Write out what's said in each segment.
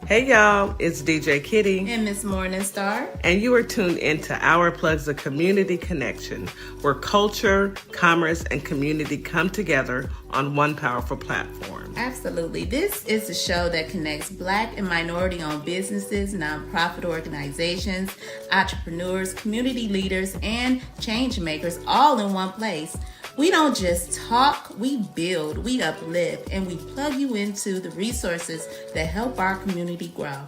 Hey y'all, it's DJ Kitty. And Miss Morningstar. And you are tuned into Our Plugs, a community connection, where culture, commerce, and community come together on one powerful platform. Absolutely. This is a show that connects Black and minority-owned businesses, nonprofit organizations, entrepreneurs, community leaders, and change makers all in one place. We don't just talk, we build, we uplift, and we plug you into the resources that help our community grow.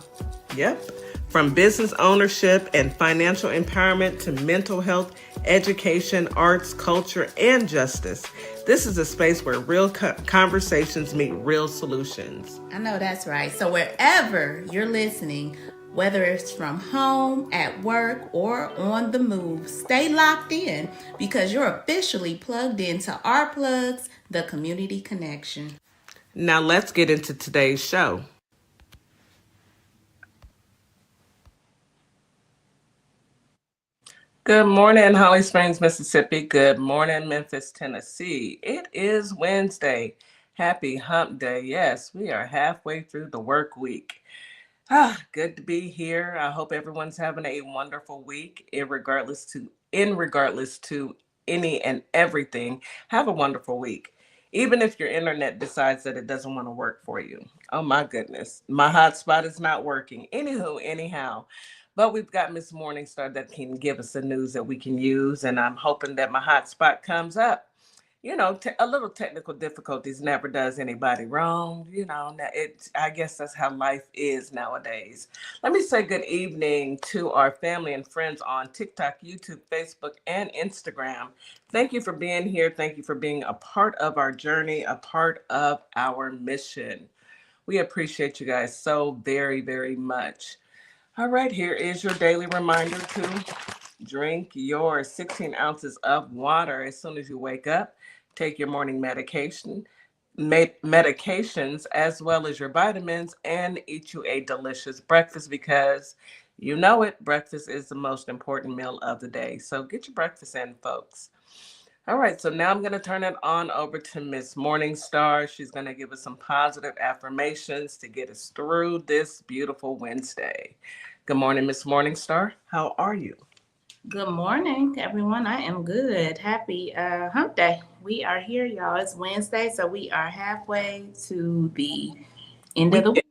Yep. From business ownership and financial empowerment to mental health, education, arts, culture, and justice. This is a space where real conversations meet real solutions. I know that's right. So wherever you're listening, whether it's from home, at work, or on the move, stay locked in because you're officially plugged into Our Plugs, the community connection. Now let's get into today's show. Good morning, Holly Springs, Mississippi. Good morning, Memphis, Tennessee. It is Wednesday. Happy hump day. Yes, we are halfway through the work week. Good to be here. I hope everyone's having a wonderful week, regardless to any and everything. Have a wonderful week. Even if your internet decides that it doesn't want to work for you. Oh my goodness. My hotspot is not working. Anyhow. But we've got Miss Morningstar that can give us the news that we can use. And I'm hoping that my hotspot comes up. You know, a little technical difficulties never does anybody wrong. You know, I guess that's how life is nowadays. Let me say good evening to our family and friends on TikTok, YouTube, Facebook, and Instagram. Thank you for being here. Thank you for being a part of our journey, a part of our mission. We appreciate you guys so very, very much. All right, here is your daily reminder to drink your 16 ounces of water as soon as you wake up. Take your morning medications as well as your vitamins, and eat you a delicious breakfast because you know it, breakfast is the most important meal of the day. So get your breakfast in, folks. All right, so now I'm going to turn it on over to Miss Morningstar. She's going to give us some positive affirmations to get us through this beautiful Wednesday. Good morning, Miss Morningstar. How are you? Good morning, everyone. I am good. Happy hump day. We are here, y'all. It's Wednesday, so we are halfway to the end of the week,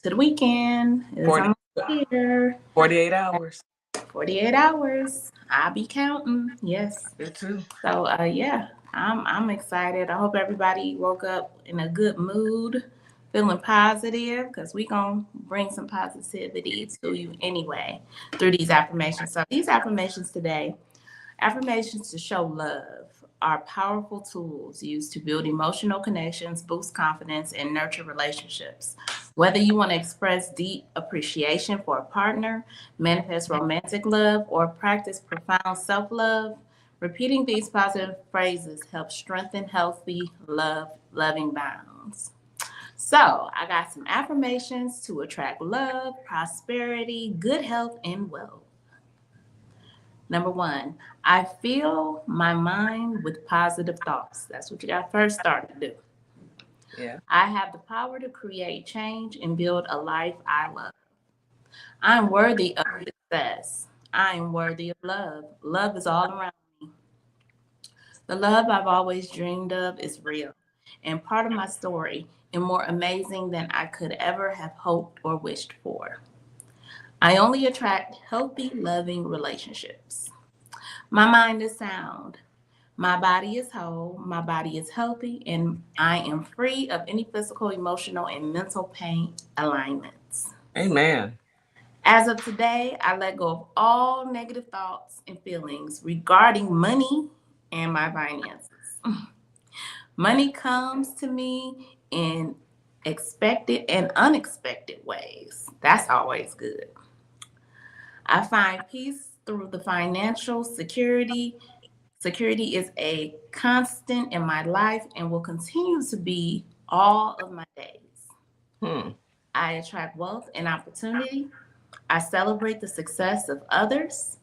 to the weekend. It's almost here. 48 hours. 48 hours. I'll be counting. Yes. Me too. So yeah, I'm excited. I hope everybody woke up in a good mood, feeling positive, because we're going to bring some positivity to you anyway through these affirmations. So these affirmations today, affirmations to show love, are powerful tools used to build emotional connections, boost confidence, and nurture relationships. Whether you want to express deep appreciation for a partner, manifest romantic love, or practice profound self-love, repeating these positive phrases helps strengthen healthy, loving bonds. So I got some affirmations to attract love, prosperity, good health, and wealth. Number 1, I fill my mind with positive thoughts. That's what you got to first start to do. Yeah. I have the power to create change and build a life I love. I'm worthy of success. I am worthy of love. Love is all around me. The love I've always dreamed of is real and part of my story and more amazing than I could ever have hoped or wished for. I only attract healthy, loving relationships. My mind is sound. My body is whole. My body is healthy, and I am free of any physical, emotional, and mental pain alignments. Amen. As of today, I let go of all negative thoughts and feelings regarding money and my finances. Money comes to me in expected and unexpected ways. That's always good. I find peace through the financial security. Security is a constant in my life and will continue to be all of my days. I attract wealth and opportunity. I celebrate the success of others.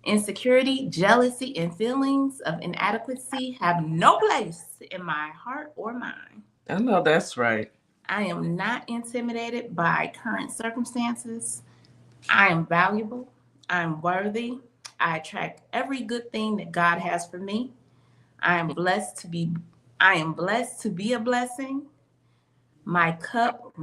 Insecurity, jealousy, and feelings of inadequacy have no place in my heart or mind. I know that's right. I am not intimidated by current circumstances. I am valuable. I'm worthy. I attract every good thing that God has for me. I am blessed to be I am blessed to be a blessing. My cup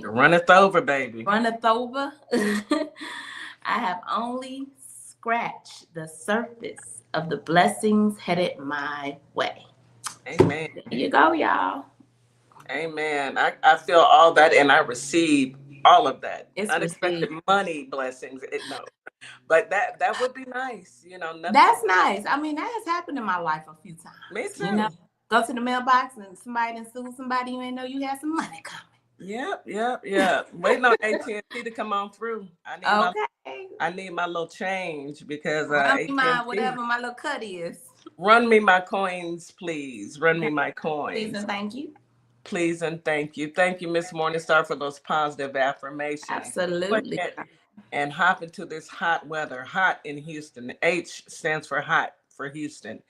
Runneth over, baby. runneth over. I have only scratched the surface of the blessings headed my way. Amen. There you go, y'all. Amen. I feel all that and I receive all of that. It's Unexpected received. money blessings. No. But that would be nice. Nothing. That's nice. I mean, that has happened in my life a few Me times. too. Go to the mailbox and somebody done sued somebody you ain't know you had some money coming. Yep, yep, yep. Waiting on AT&T to come on through. Okay. I need my little change because Run me my AT&T. whatever my little cut is. Run me my coins, please. Run me Okay. my Please coins. and thank you. Please and thank you. Thank you, Miss Morningstar, for those positive affirmations. Go Absolutely. ahead and hop into this hot weather. Hot in Houston. H stands for hot for Houston.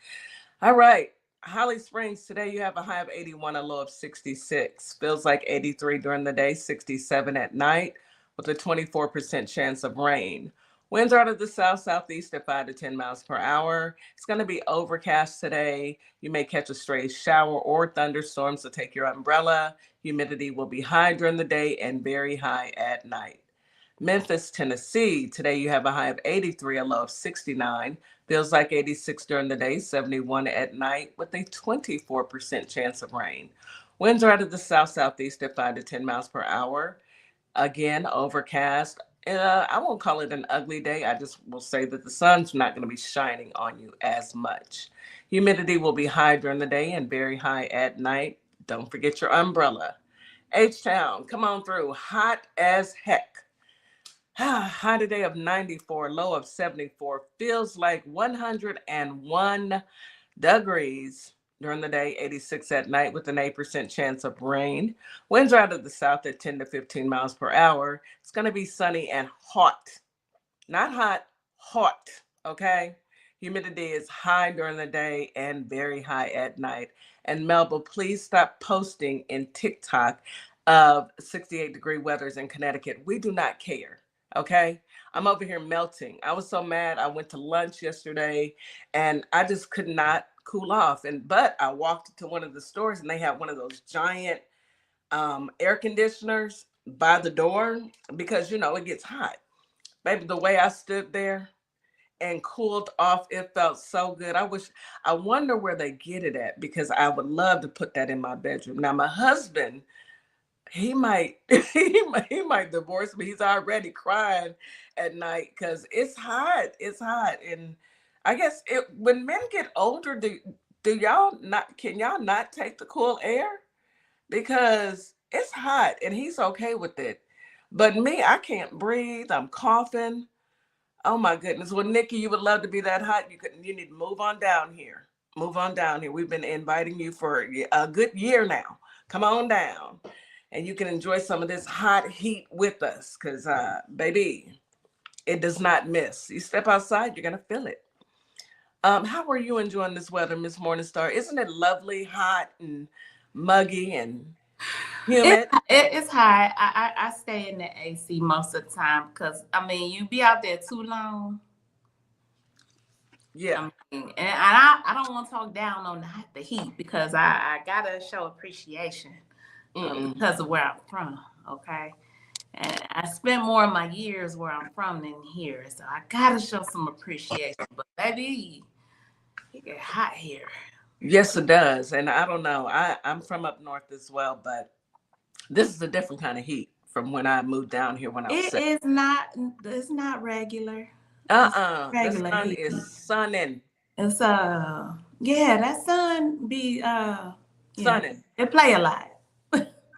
All right. Holly Springs, today you have a high of 81, a low of 66. Feels like 83 during the day, 67 at night, with a 24% chance of rain. Winds are out of the south southeast at 5 to 10 miles per hour. It's going to be overcast today. You may catch a stray shower or thunderstorm, so take your umbrella. Humidity will be high during the day and very high at night. Memphis, Tennessee. Today you have a high of 83, a low of 69. Feels like 86 during the day, 71 at night, with a 24% chance of rain. Winds are out of the south southeast at 5 to 10 miles per hour. Again, overcast. I won't call it an ugly day. I just will say that the sun's not going to be shining on you as much. Humidity will be high during the day and very high at night. Don't forget your umbrella. H Town, come on through. Hot as heck. High today of 94, low of 74. Feels like 101 degrees during the day, 86 at night with an 8% chance of rain. Winds are out of the south at 10 to 15 miles per hour. It's going to be sunny and hot. Not hot, hot. Okay. Humidity is high during the day and very high at night. And Melba, please stop posting in TikTok of 68-degree weathers in Connecticut. We do not care. Okay. I'm over here melting. I was so mad. I went to lunch yesterday and I just could not cool off. But I walked to one of the stores and they had one of those giant air conditioners by the door because it gets hot. Baby, the way I stood there and cooled off, it felt so good. I wonder where they get it at because I would love to put that in my bedroom. Now, my husband, he might, he might divorce me. He's already crying at night because it's hot. It's hot, and I guess when men get older, do y'all not? Can y'all not take the cool air? Because it's hot, and he's okay with it. But me, I can't breathe. I'm coughing. Oh my goodness. Well, Nikki, you would love to be that hot. You need to move on down here. Move on down here. We've been inviting you for a good year now. Come on down. And you can enjoy some of this hot heat with us. Cause baby, it does not miss. You step outside, you're gonna feel it. How are you enjoying this weather, Miss Morningstar? Isn't it lovely, hot and muggy and It's humid? it's hard. I stay in the AC most of the time because I mean you be out there too long. I Yeah. mean, and I don't want to talk down on the heat because I gotta show appreciation Mm-mm. because of where I'm from. Okay, and I spent more of my years where I'm from than here, so I gotta show some appreciation. But baby, it get hot here. Yes, it does. And I don't know. I'm from up north as well, but this is a different kind of heat from when I moved down here when I was It sick. is not. It's not regular. It's The regular sun heat. is sunning, It's yeah, that sun be sunning, it play a lot.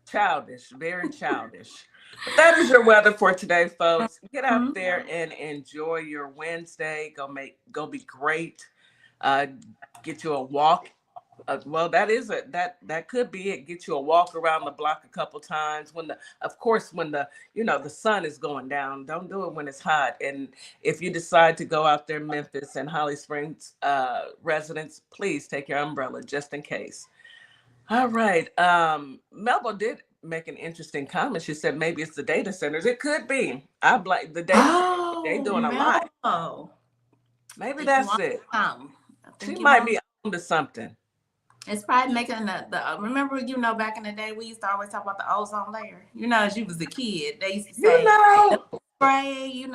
childish, very childish. But that is your weather for today, folks. Get out Mhm. there and enjoy your Wednesday. Go be great. Uh, get you a walk. Well, that could be it. Get you a walk around the block a couple times. Of course, when the sun is going down. Don't do it when it's hot. And if you decide to go out there, Memphis and Holly Springs residents, please take your umbrella just in case. All right. Melba did make an interesting comment. She said maybe it's the data centers. It could be. I blame the data centers. They Oh, doing a lot. Mellow. I Maybe think you that's want it. something. I She think you might want. be on to something. It's probably making remember, back in the day, we used to always talk about the ozone layer. As you was a kid, they used to You say, know, spray, and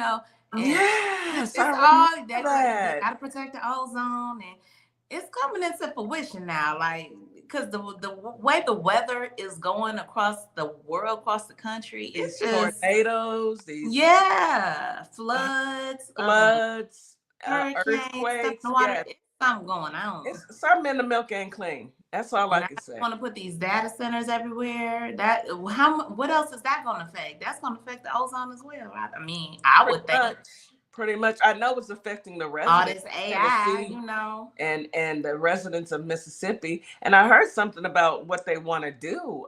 yes, I it's remember all they that. got to protect the ozone, and it's coming into fruition now. Like, because the way the weather is going across the world, across the country, it's These just tornadoes, these yeah, uh, floods, floods, hurricanes, stuff in earthquakes. the water. Yeah, It's something going on. it's something in the milk ain't clean. That's all I And I can say. want to put these data centers everywhere. What else is that going to affect? That's going to affect the ozone as well. I mean, I Pretty would think much, pretty much. I know it's affecting the all residents this of AI, Tennessee and the residents of Mississippi. And I heard something about what they want to do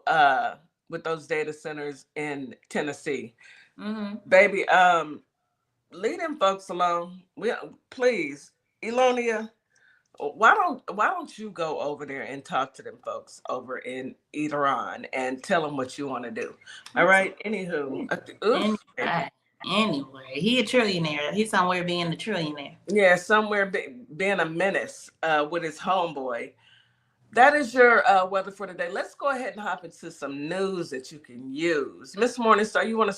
with those data centers in Tennessee. Mm-hmm. Baby, leave them folks alone. We please, Elonia. Why don't you go over there and talk to them folks over in Iran and tell them what you want to do? All right. Anywho, oof, Anyway, anyway, he a trillionaire. He's somewhere being a trillionaire. yeah, somewhere being a menace with his homeboy. That is your weather for today. Let's go ahead and hop into some news that you can use. Miss Morningstar, you want to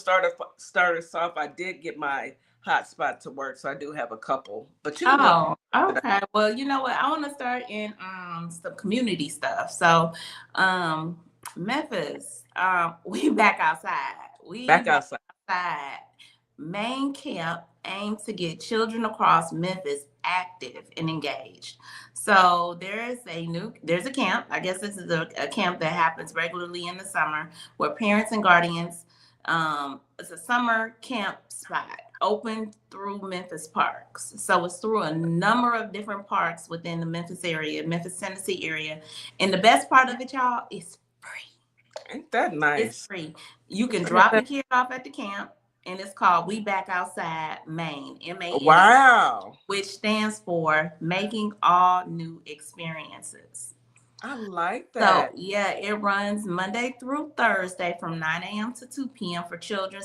start us off? I did get my hotspot to work, so I do have a couple. But you can go Oh, today. okay. Well, you know what? I want to start in some community stuff. So, um, Memphis, we back outside. We Back back outside. outside. Main camp aims to get children across Memphis active and engaged. So there's a camp. I guess this is a camp that happens regularly in the summer where parents and guardians. It's a summer camp spot open through Memphis parks. So it's through a number of different parks within the Memphis area, Memphis, Tennessee area. And the best part of it, y'all, is free. Ain't that It's nice? free. You can drop your kid off at the camp, and it's called We Back Outside Maine, MANE, Wow. which stands for Making All New Experiences. I like So that. yeah, it runs Monday through Thursday from 9 a.m. to 2 p.m. for children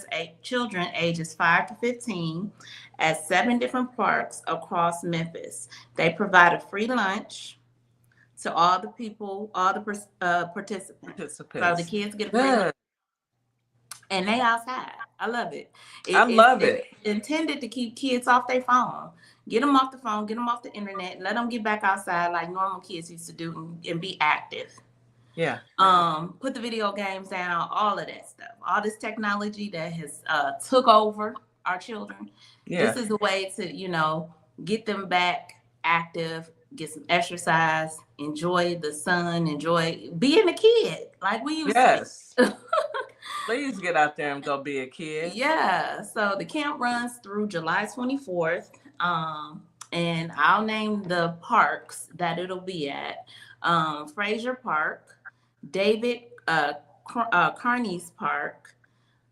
ages 5 to 15 at 7 different parks across Memphis. They provide a free lunch to all the people, all the participants. So the Participants. kids get a free lunch Good. and they outside. I love it. I love It's it. intended to keep kids off their phone. Get them off the phone, get them off the internet, let them get back outside like normal kids used to do and be active. Yeah. Put the video games down, all of that stuff, all this technology that has took over our children. Yeah. This is a way to, get them back active, get some exercise, enjoy the sun, enjoy being a kid like we used to Yes. be. Please get out there and go be a kid. Yeah, so the camp runs through July 24th. And I'll name the parks that it'll be at. Fraser Park, David Carney's Park,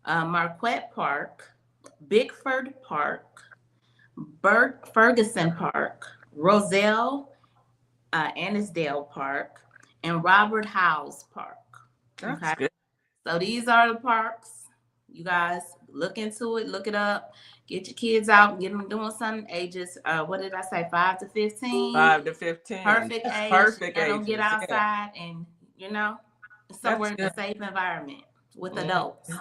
Marquette Park, Bickford Park, Bert Ferguson Park, Roselle Annisdale Park, and Robert Howes Park. That's Okay. good. So these are the parks. You guys look into it, look it up, get your kids out, get them doing something. Ages, what did I say, 5 to 15? 5 to 15. Perfect That's age. perfect Let them get ages. Yeah. outside and, That's somewhere in good. a safe environment with Mhm. adults.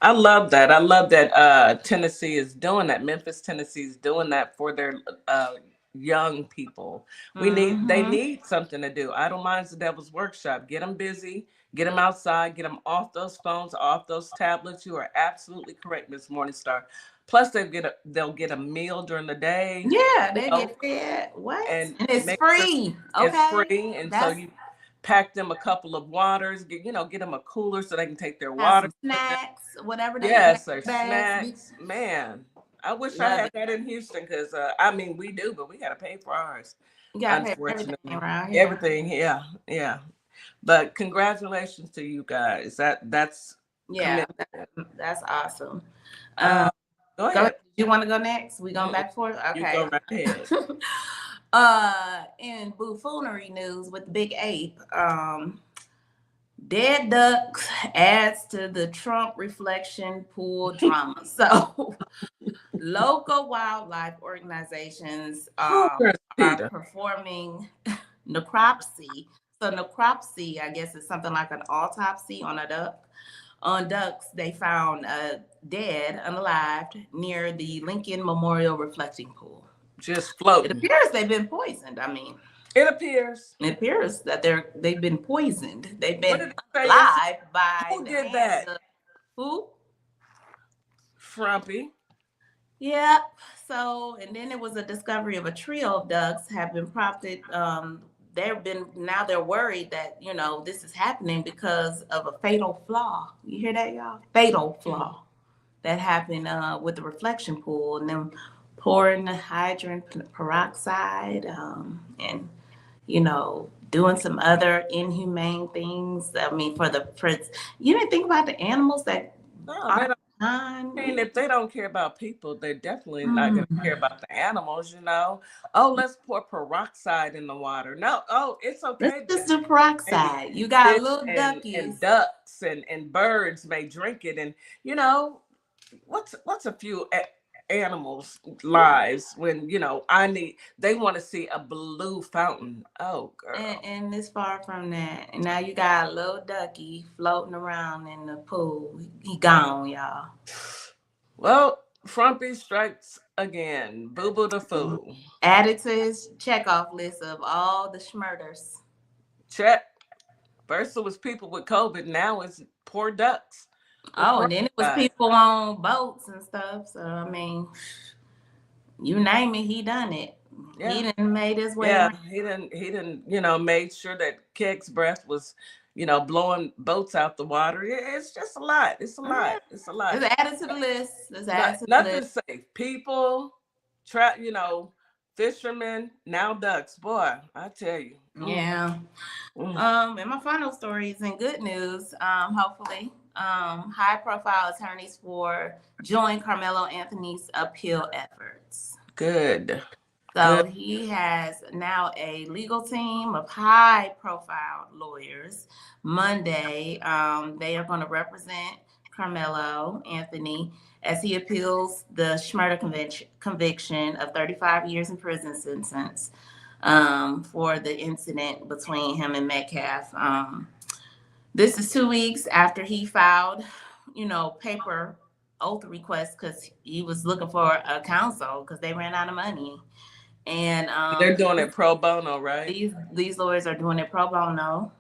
I love that. I love that Tennessee is doing that. Memphis, Tennessee is doing that for their young people. They Mm-hmm. need something to do. Idle Minds the Devil's Workshop. Get them busy, get them outside, get them off those phones, off those tablets. You are absolutely correct, Miss Morningstar. Plus they'll get a meal during the day. Yeah, You they know, get fed. What? and And it's make sure free. it's Okay. free. And so That's you pack them a couple of waters, get them a cooler so they can take their have water. some snacks, whatever they eat out Yes, or of bags. We snacks. Man, I wish I love had it. that in Houston because I mean we do, but we got to pay for ours. You gotta pay for everything Unfortunately, around here. everything. Yeah, yeah. But congratulations to you guys. That's Yeah, commendable. that's awesome. Um, Uh, Go go. ahead. You want to go next? We going Mm-mm. back for it? You Okay. go right ahead. In buffoonery news with the big ape, Dead ducks adds to the Trump reflection pool drama. So, local wildlife organizations Oh, where's are Peter? performing necropsy. So, necropsy, I guess, is something like an autopsy on a duck. On ducks, they found dead, unalived, near the Lincoln Memorial Reflecting Pool. Just It floating. appears they've been poisoned. I mean, It appears. it appears that they've been poisoned. They've What been did it say? Is alive by who the did hands that? of who? Frumpy. Yep. So, and then it was a discovery of a trio of ducks have been prompted. They've been now they're worried that this is happening because of a fatal flaw. You hear that, y'all? Fatal Mm. flaw that happened with the reflection pool, and then pouring the hydrogen peroxide, and doing some other inhumane things. I mean, you didn't think about the animals that No, they are don't. I behind. mean, if they don't care about people, they're definitely not going to care Mm. about the animals. Oh, let's pour peroxide in the water. No, oh, it's Let's okay. just do Maybe peroxide. You got fish little and duckies. ducks and birds may drink it. And, you know, what's a few animals' lives when, they want to see a blue fountain. Oh, And, girl. and it's far from that. And now you got a little ducky floating around in the pool. He gone, y'all. Well, Frumpy strikes again. Boo Boo the Fool. Added to his checkoff list of all the schmurders. Check. First it was people with COVID. Now it's poor ducks with Oh, and then it was peroxide. people on boats and stuff. So I mean, you name it, he done it. He Yeah. done made his way Yeah. around. He didn't, made sure that Keg's breath was, blowing boats out the water. It's just a lot. It's a Yeah, lot. It's a lot. it's added to the list. It's Not added to the list. nothing safe. People, fishermen, now ducks. Boy, I tell you. Yeah. Mm. And my final story is in good news. Hopefully, high profile attorneys for join Carmelo Anthony's appeal efforts. Good. So Good. he has now a legal team of high profile lawyers. Monday, they are going to represent Carmelo Anthony as he appeals the Schmurder conviction of 35 years in prison sentence for the incident between him and Metcalf. This is 2 weeks after he filed, paper oath requests because he was looking for a counsel because they ran out of money. And They're doing it pro bono, right? these lawyers are doing it pro bono.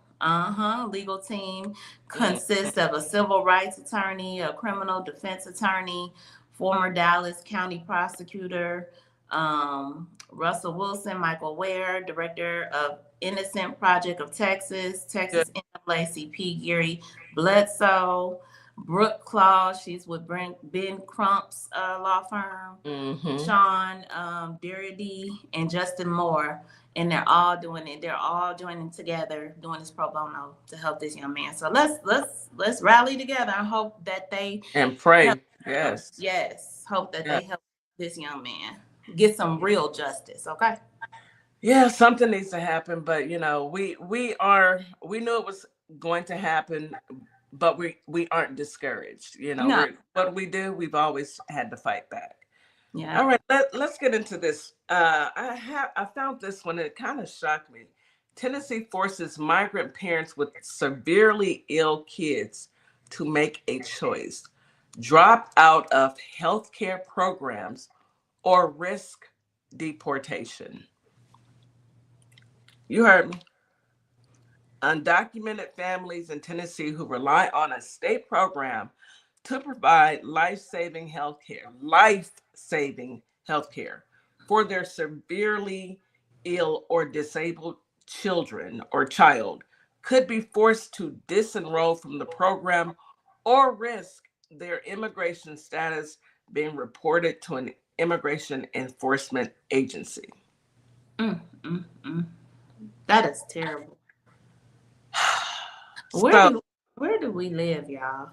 Legal team Mm. consists of a civil rights attorney, a criminal defense attorney, former Dallas County prosecutor, Russell Wilson, Michael Ware, director of Innocent Project of Good. Texas NAACP, Gary Bledsoe, Brooke Claw, she's with Ben Crump's law firm, Mm-hmm. Sean Durrity, and Justin Moore, and they're all doing it. They're all joining together, doing this pro bono to help this young man. So let's rally together. I hope that they And help. pray. Yes. Yes, hope that Yeah. they help this young man get some real justice. Okay. Yeah, something needs to happen, but we knew it was going to happen, but we aren't discouraged. No. What we do, we've always had to fight back. All Yeah. right, let's get into this. I found this one, it kind of shocked me. Tennessee forces migrant parents with severely ill kids to make a choice: drop out of healthcare programs or risk deportation. You heard me. Undocumented families in Tennessee who rely on a state program to provide life-saving healthcare for their severely ill or disabled children or child could be forced to disenroll from the program or risk their immigration status being reported to an immigration enforcement agency. Mm, mm, mm. That is terrible. Where So do where do we live, y'all?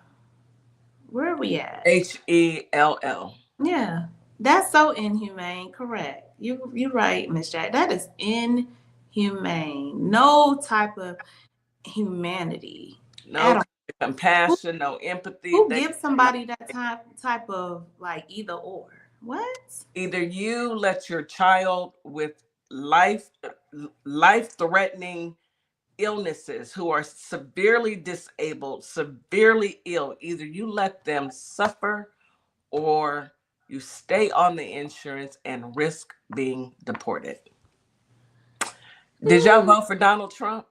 Where are we at? HELL. Yeah, that's so inhumane. Correct. You're right, Miss Jack. That is inhumane. No type of humanity. No At all. Who, compassion, no empathy. who They gives no, somebody that type of like either or? What? either you let your child with life life threatening illnesses who are severely disabled, severely ill, either you let them suffer or you stay on the insurance and risk being deported. Did y'all vote for Donald Trump?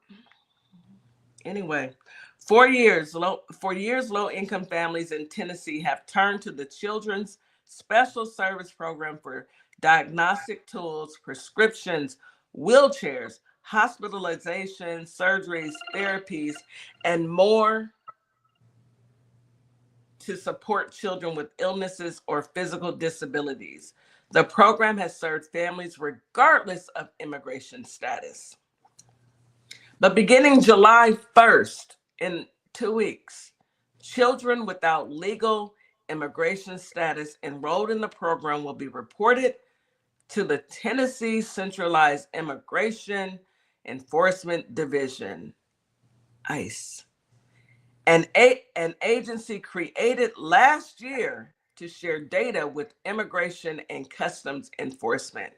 Anyway, for years, low-income families in Tennessee have turned to the Children's Special Service Program for diagnostic tools, prescriptions, wheelchairs, hospitalizations, surgeries, therapies, and more to support children with illnesses or physical disabilities. The program has served families regardless of immigration status. But beginning July 1st, in 2 weeks, children without legal immigration status enrolled in the program will be reported to the Tennessee Centralized Immigration Enforcement Division, ICE, an agency created last year to share data with Immigration and Customs Enforcement.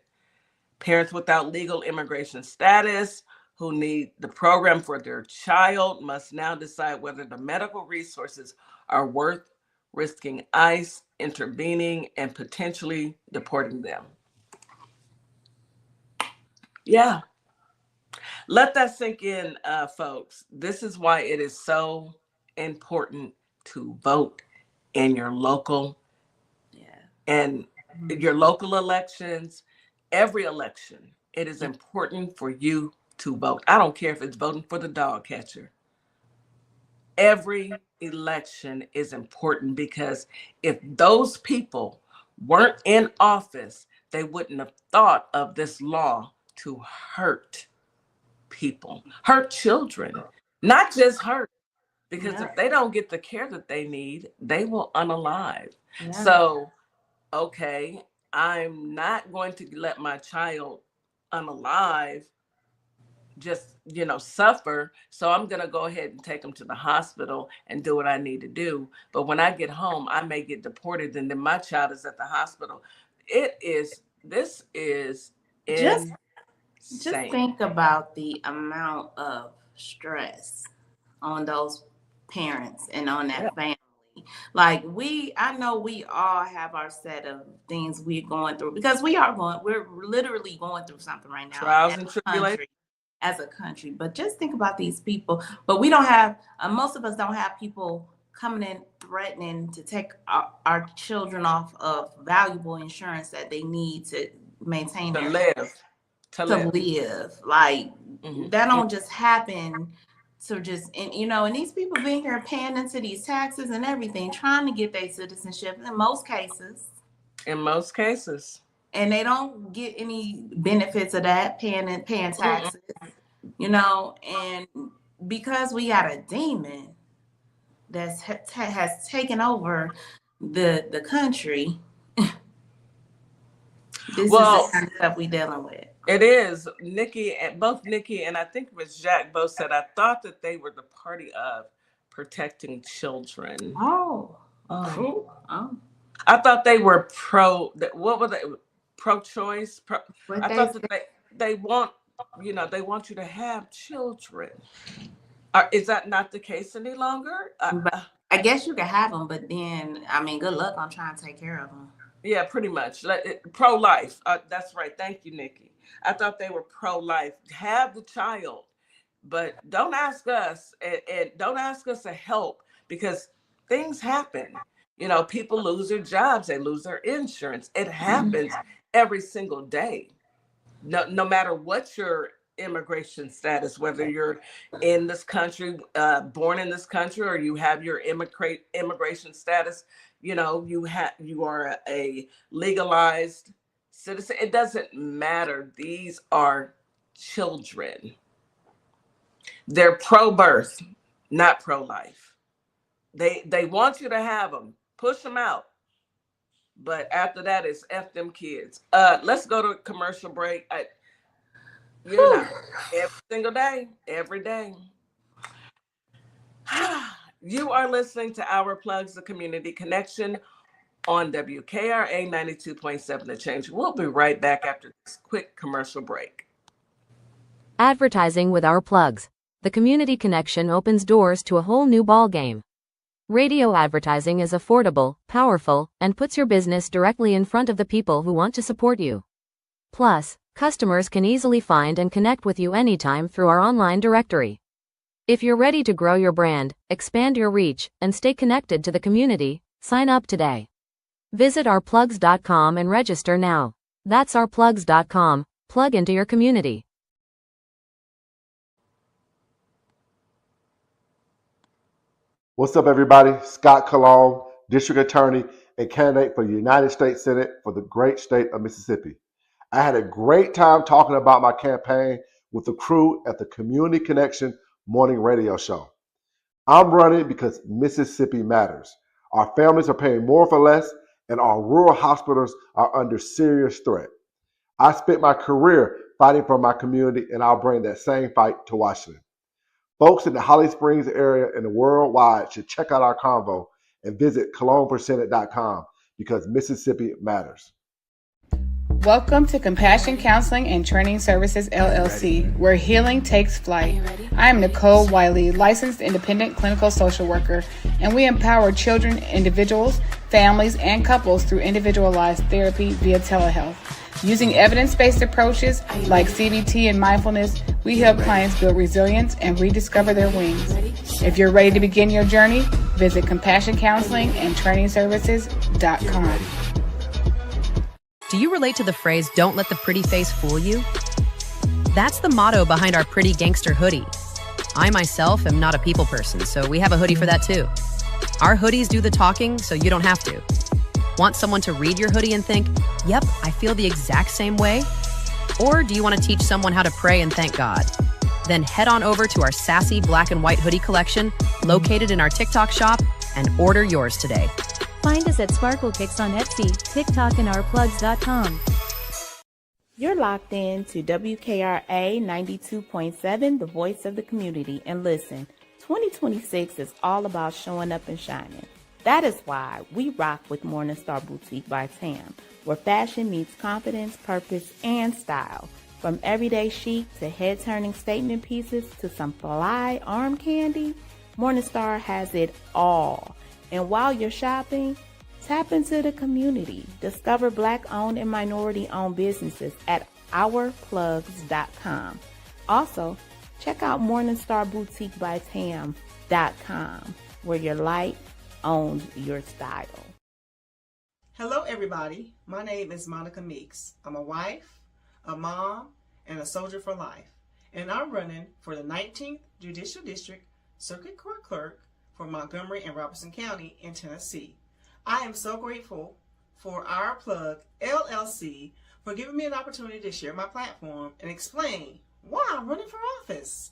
Parents without legal immigration status who need the program for their child must now decide whether the medical resources are worth risking ICE intervening and potentially deporting them. Yeah, let that sink in, folks. This is why it is so important to vote in your local Yeah. and your local elections, every election. It is important for you to vote. I don't care if it's voting for the dog catcher. Every election is important because if those people weren't in office, they wouldn't have thought of this law to hurt people, hurt children, not just hurt, because Yeah. if they don't get the care that they need, they will unalive. Yeah. So, okay, I'm not going to let my child unalive, just, suffer. So I'm going to go ahead and take them to the hospital and do what I need to do. But when I get home, I may get deported and then my child is at the hospital. This is Just just insane. think about the amount of stress on those parents and on Yeah. that family. Like I know we all have our set of things we're going through because we're literally going through something right now Trials as and a tribulations. country, as a country. But just think about these people. But we don't have, most of us don't have people coming in threatening to take our children off of valuable insurance that they need to maintain To their live, to to live. live. Like Hmm. that don't just happen to just, and and these people being here paying into these taxes and everything, trying to get their citizenship in most cases, In most cases. and they don't get any benefits of that paying Mm-mm. taxes, and because we got a demon has taken over the country. This is the Well, kind of stuff we dealing with. it is. Both Nikki and I think it was Jack both said, I thought that they were the party of protecting children. Oh, Oh. cool. Oh, I thought they were what were they? Pro-choice? what I they thought that they want, they want you to have children. Is that not the case any longer? But I guess you can have them, but then I mean, good luck on trying to take care of them. Yeah, pretty much. Pro-life. That's right. Thank you, Nikki. I thought they were pro-life. Have the child, but don't ask us, and don't ask us to help because things happen. People lose their jobs, they lose their insurance. It happens every single day. No matter what your immigration status, whether you're in this country, born in this country, or you have your immigration status, you are a legalized citizen. It doesn't matter. These are children. They're pro-birth, not pro-life. They want you to have them, push them out, but after that, it's F them kids. Let's go to a commercial break. You know, Whew. every single day, every day. You are listening to Our Plugs, the Community Connection on WKRA 92.7 The Change. We'll be right back after this quick commercial break. Advertising with Our Plugs. The community connection opens doors to a whole new ballgame. Radio advertising is affordable, powerful, and puts your business directly in front of the people who want to support you. Plus, customers can easily find and connect with you anytime through our online directory. If you're ready to grow your brand, expand your reach, and stay connected to the community, sign up today. Visit ourplugs.com and register now. That's ourplugs.com. Plug into your community. What's up, everybody? Scott Cologne, District Attorney and candidate for the United States Senate for the great state of Mississippi. I had a great time talking about my campaign with the crew at the Community Connection morning radio show. I'm running because Mississippi matters. Our families are paying more for less, and our rural hospitals are under serious threat. I spent my career fighting for my community, and I'll bring that same fight to Washington. Folks in the Holly Springs area and the worldwide should check out our convo and visit cologneforsenate.com because Mississippi matters. Welcome to Compassion Counseling and Training Services, LLC, where healing takes flight. I am Nicole Wiley, licensed independent clinical social worker, and we empower children, individuals, families, and couples through individualized therapy via telehealth. Using evidence-based approaches like CBT and mindfulness, we help clients build resilience and rediscover their wings. If you're ready to begin your journey, visit CompassionCounselingandTrainingServices.com. Do you relate to the phrase, "Don't let the pretty face fool you"? That's the motto behind our Pretty Gangster hoodie. I myself am not a people person, so we have a hoodie for that too. Our hoodies do the talking, so you don't have to. Want someone to read your hoodie and think, "Yep, I feel the exact same way"? Or do you want to teach someone how to pray and thank God? Then head on over to our sassy black and white hoodie collection, located in our TikTok shop, and order yours today. Find us at Sparkle Kicks on Etsy, TikTok, and ourplugs.com. You're locked in to WKRA 92.7, the voice of the community. And listen, 2026 is all about showing up and shining. That is why we rock with Morningstar Boutique by Tam, where fashion meets confidence, purpose, and style. From everyday chic to head-turning statement pieces to some fly arm candy, Morningstar has it all. And while you're shopping, tap into the community. Discover Black-owned and minority-owned businesses at ourplugs.com. Also, check out morningstarboutiquebytam.com, where your light owns your style. Hello, everybody. My name is Monica Meeks. I'm a wife, a mom, and a soldier for life. And I'm running for the 19th Judicial District Circuit Court Clerk for Montgomery and Robertson County in Tennessee. I am so grateful for Our Plug LLC for giving me an opportunity to share my platform and explain why I'm running for office.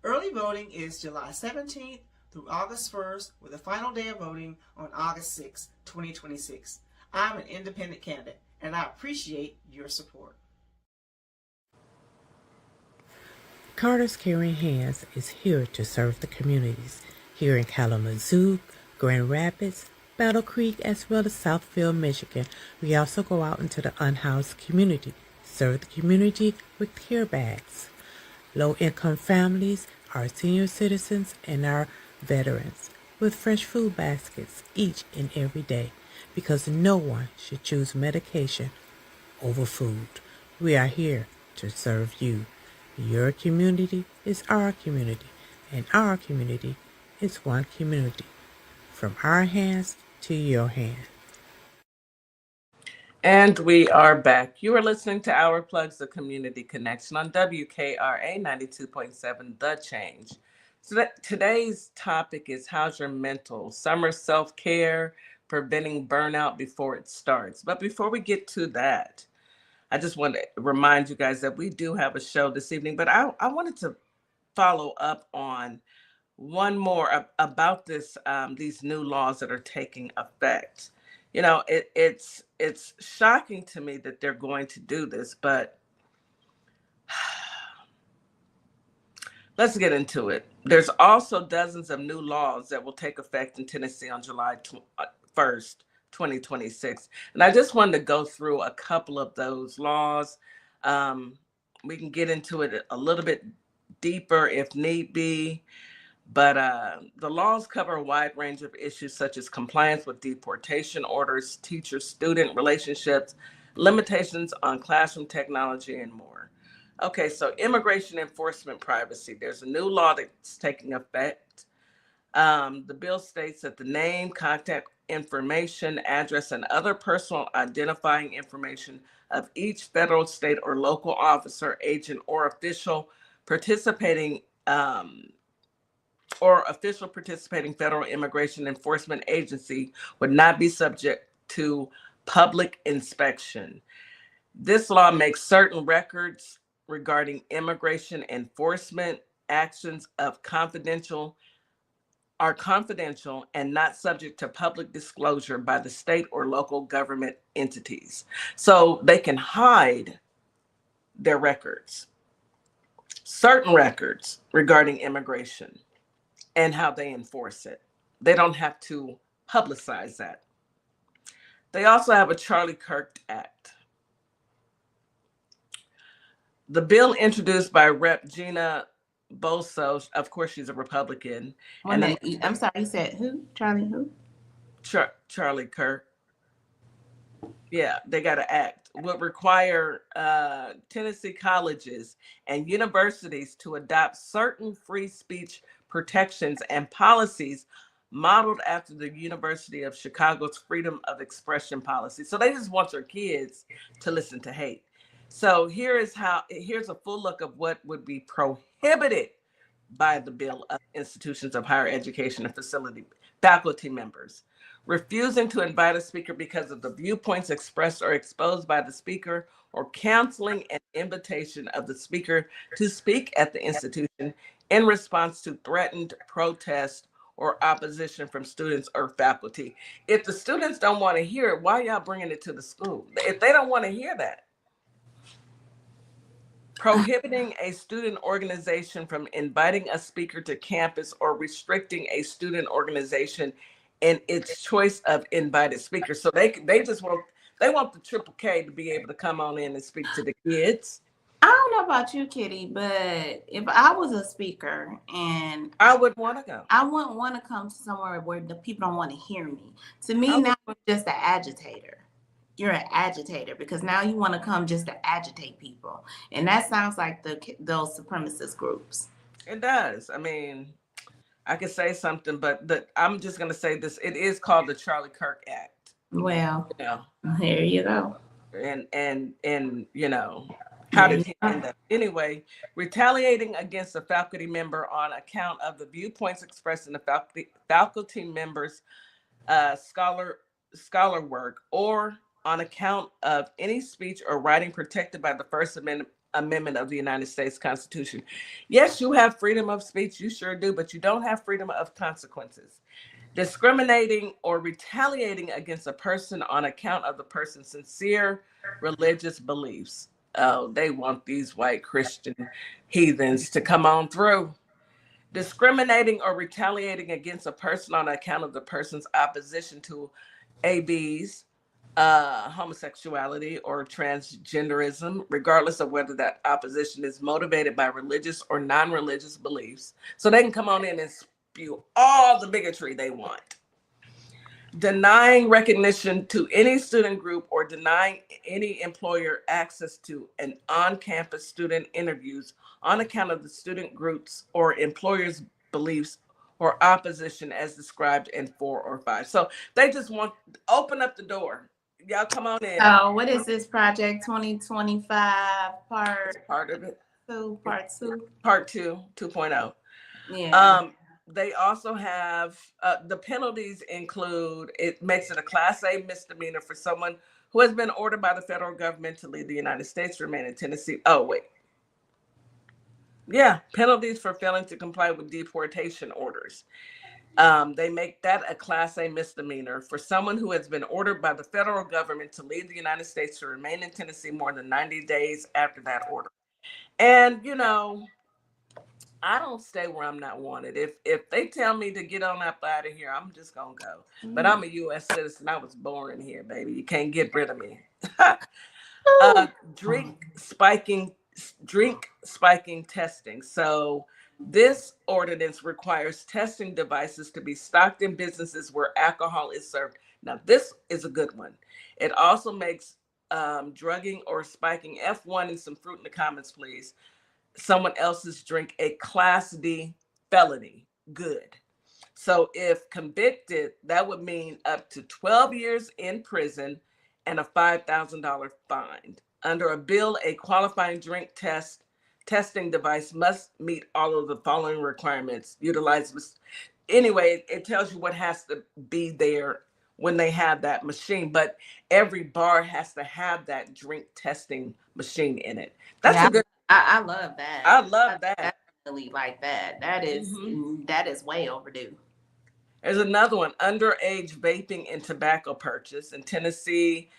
Early voting is July 17th through August 1st, with the final day of voting on August 6, 2026. I'm an independent candidate, and I appreciate your support. Carter's Caring Hands is here to serve the communities here in Kalamazoo, Grand Rapids, Battle Creek, as well as Southfield, Michigan. We also go out into the unhoused community, serve the community with care bags. Low-income families, our senior citizens, and our veterans with fresh food baskets each and every day, because no one should choose medication over food. We are here to serve you. Your community is our community, and our community is one community. From our hands to your hand. And we are back. You are listening to Our Plugs, the Community Connection on WKRA 92.7 The Change. So today's topic is how's your mental? Summer self-care, preventing burnout before it starts. But before we get to that, I just want to remind you guys that we do have a show this evening, but I wanted to follow up on one more about these new laws that are taking effect. You know, it's shocking to me that they're going to do this, but Let's get into it. There's also dozens of new laws that will take effect in Tennessee on July 1st, 2026. And I just wanted to go through a couple of those laws. Um, we can get into it a little bit deeper if need be. But the laws cover a wide range of issues such as compliance with deportation orders, teacher-student relationships, limitations on classroom technology, and more. Okay, so immigration enforcement privacy. There's a new law that's taking effect. The bill states that the name, contact information, address, and other personal identifying information of each federal, state, or local officer, agent, or participating um, official participating federal immigration enforcement agency would not be subject to public inspection. This law makes certain records regarding immigration enforcement actions are confidential and not subject to public disclosure by the state or local government entities. So they can hide their records, certain records regarding immigration and how they enforce it. They don't have to publicize that. They also have a Charlie Kirk Act. The bill introduced by Rep. Gina Boso, of course, she's a Republican. I'm sorry, you said who? Charlie who? Charlie Kirk. Yeah, they got to act. Would require Tennessee colleges and universities to adopt certain free speech protections and policies modeled after the University of Chicago's freedom of expression policy. So they just want your kids to listen to hate. So here's a full look of what would be prohibited by the bill of institutions of higher education and faculty members. Refusing to invite a speaker because of the viewpoints expressed or exposed by the speaker, or canceling an invitation of the speaker to speak at the institution in response to threatened protest or opposition from students or faculty. If the students don't want to hear it, why y'all bringing it to the school? If they don't want to hear that. Prohibiting a student organization from inviting a speaker to campus or restricting a student organization in its choice of invited speakers. So they want the Triple K to be able to come on in and speak to the kids. I don't know about you, Kitty, but if I was a speaker and I would want to go. I wouldn't want to come to somewhere where the people don't want to hear me. To me, now you're just an agitator. You're an agitator because now you want to come just to agitate people. And that sounds like those supremacist groups. It does. I mean, I could say something, but I'm just going to say this. It is called the Charlie Kirk Act. Well, here you go. And you know, how did he end up? Anyway, retaliating against a faculty member on account of the viewpoints expressed in the faculty members' scholar work, or on account of any speech or writing protected by the First Amendment of the United States Constitution. Yes, you have freedom of speech, you sure do, but you don't have freedom of consequences. Discriminating or retaliating against a person on account of the person's sincere religious beliefs. Oh, they want these white Christian heathens to come on through. Discriminating or retaliating against a person on account of the person's opposition to ABs, homosexuality, or transgenderism, regardless of whether that opposition is motivated by religious or non-religious beliefs. So they can come on in and spew all the bigotry they want. Denying recognition to any student group or denying any employer access to an on-campus student interviews on account of the student groups or employers' beliefs or opposition as described in 4 or 5. So they just want to open up the door. Y'all come on in. Oh, what is this project 2025 part of it? Part 2. Part 2, 2.0. Yeah. They also have the penalties include, it makes it a Class A misdemeanor for someone who has been ordered by the federal government to leave the United States, remain in Tennessee. Oh, wait. Yeah, penalties for failing to comply with deportation orders. They make that a Class A misdemeanor for someone who has been ordered by the federal government to leave the United States to remain in Tennessee more than 90 days after that order. And, you know, I don't stay where I'm not wanted. If they tell me to get on up out of here, I'm just gonna go. But I'm a U.S. citizen. I was born here, baby. You can't get rid of me. uh, drink spiking, drink spiking testing. So this ordinance requires testing devices to be stocked in businesses where alcohol is served. Now, this is a good one. It also makes drugging or spiking F1 and some fruit in the comments, please. Someone else's drink a Class D felony. Good. So if convicted, that would mean up to 12 years in prison and a $5,000 fine. Under a bill, a qualifying drink testing device must meet all of the following requirements. Anyway, it tells you what has to be there when they have that machine, but every bar has to have that drink testing machine in it. That's a good. I love that. I love that. Definitely like that. That is way overdue. There's another one, underage vaping and tobacco purchase. In Tennessee,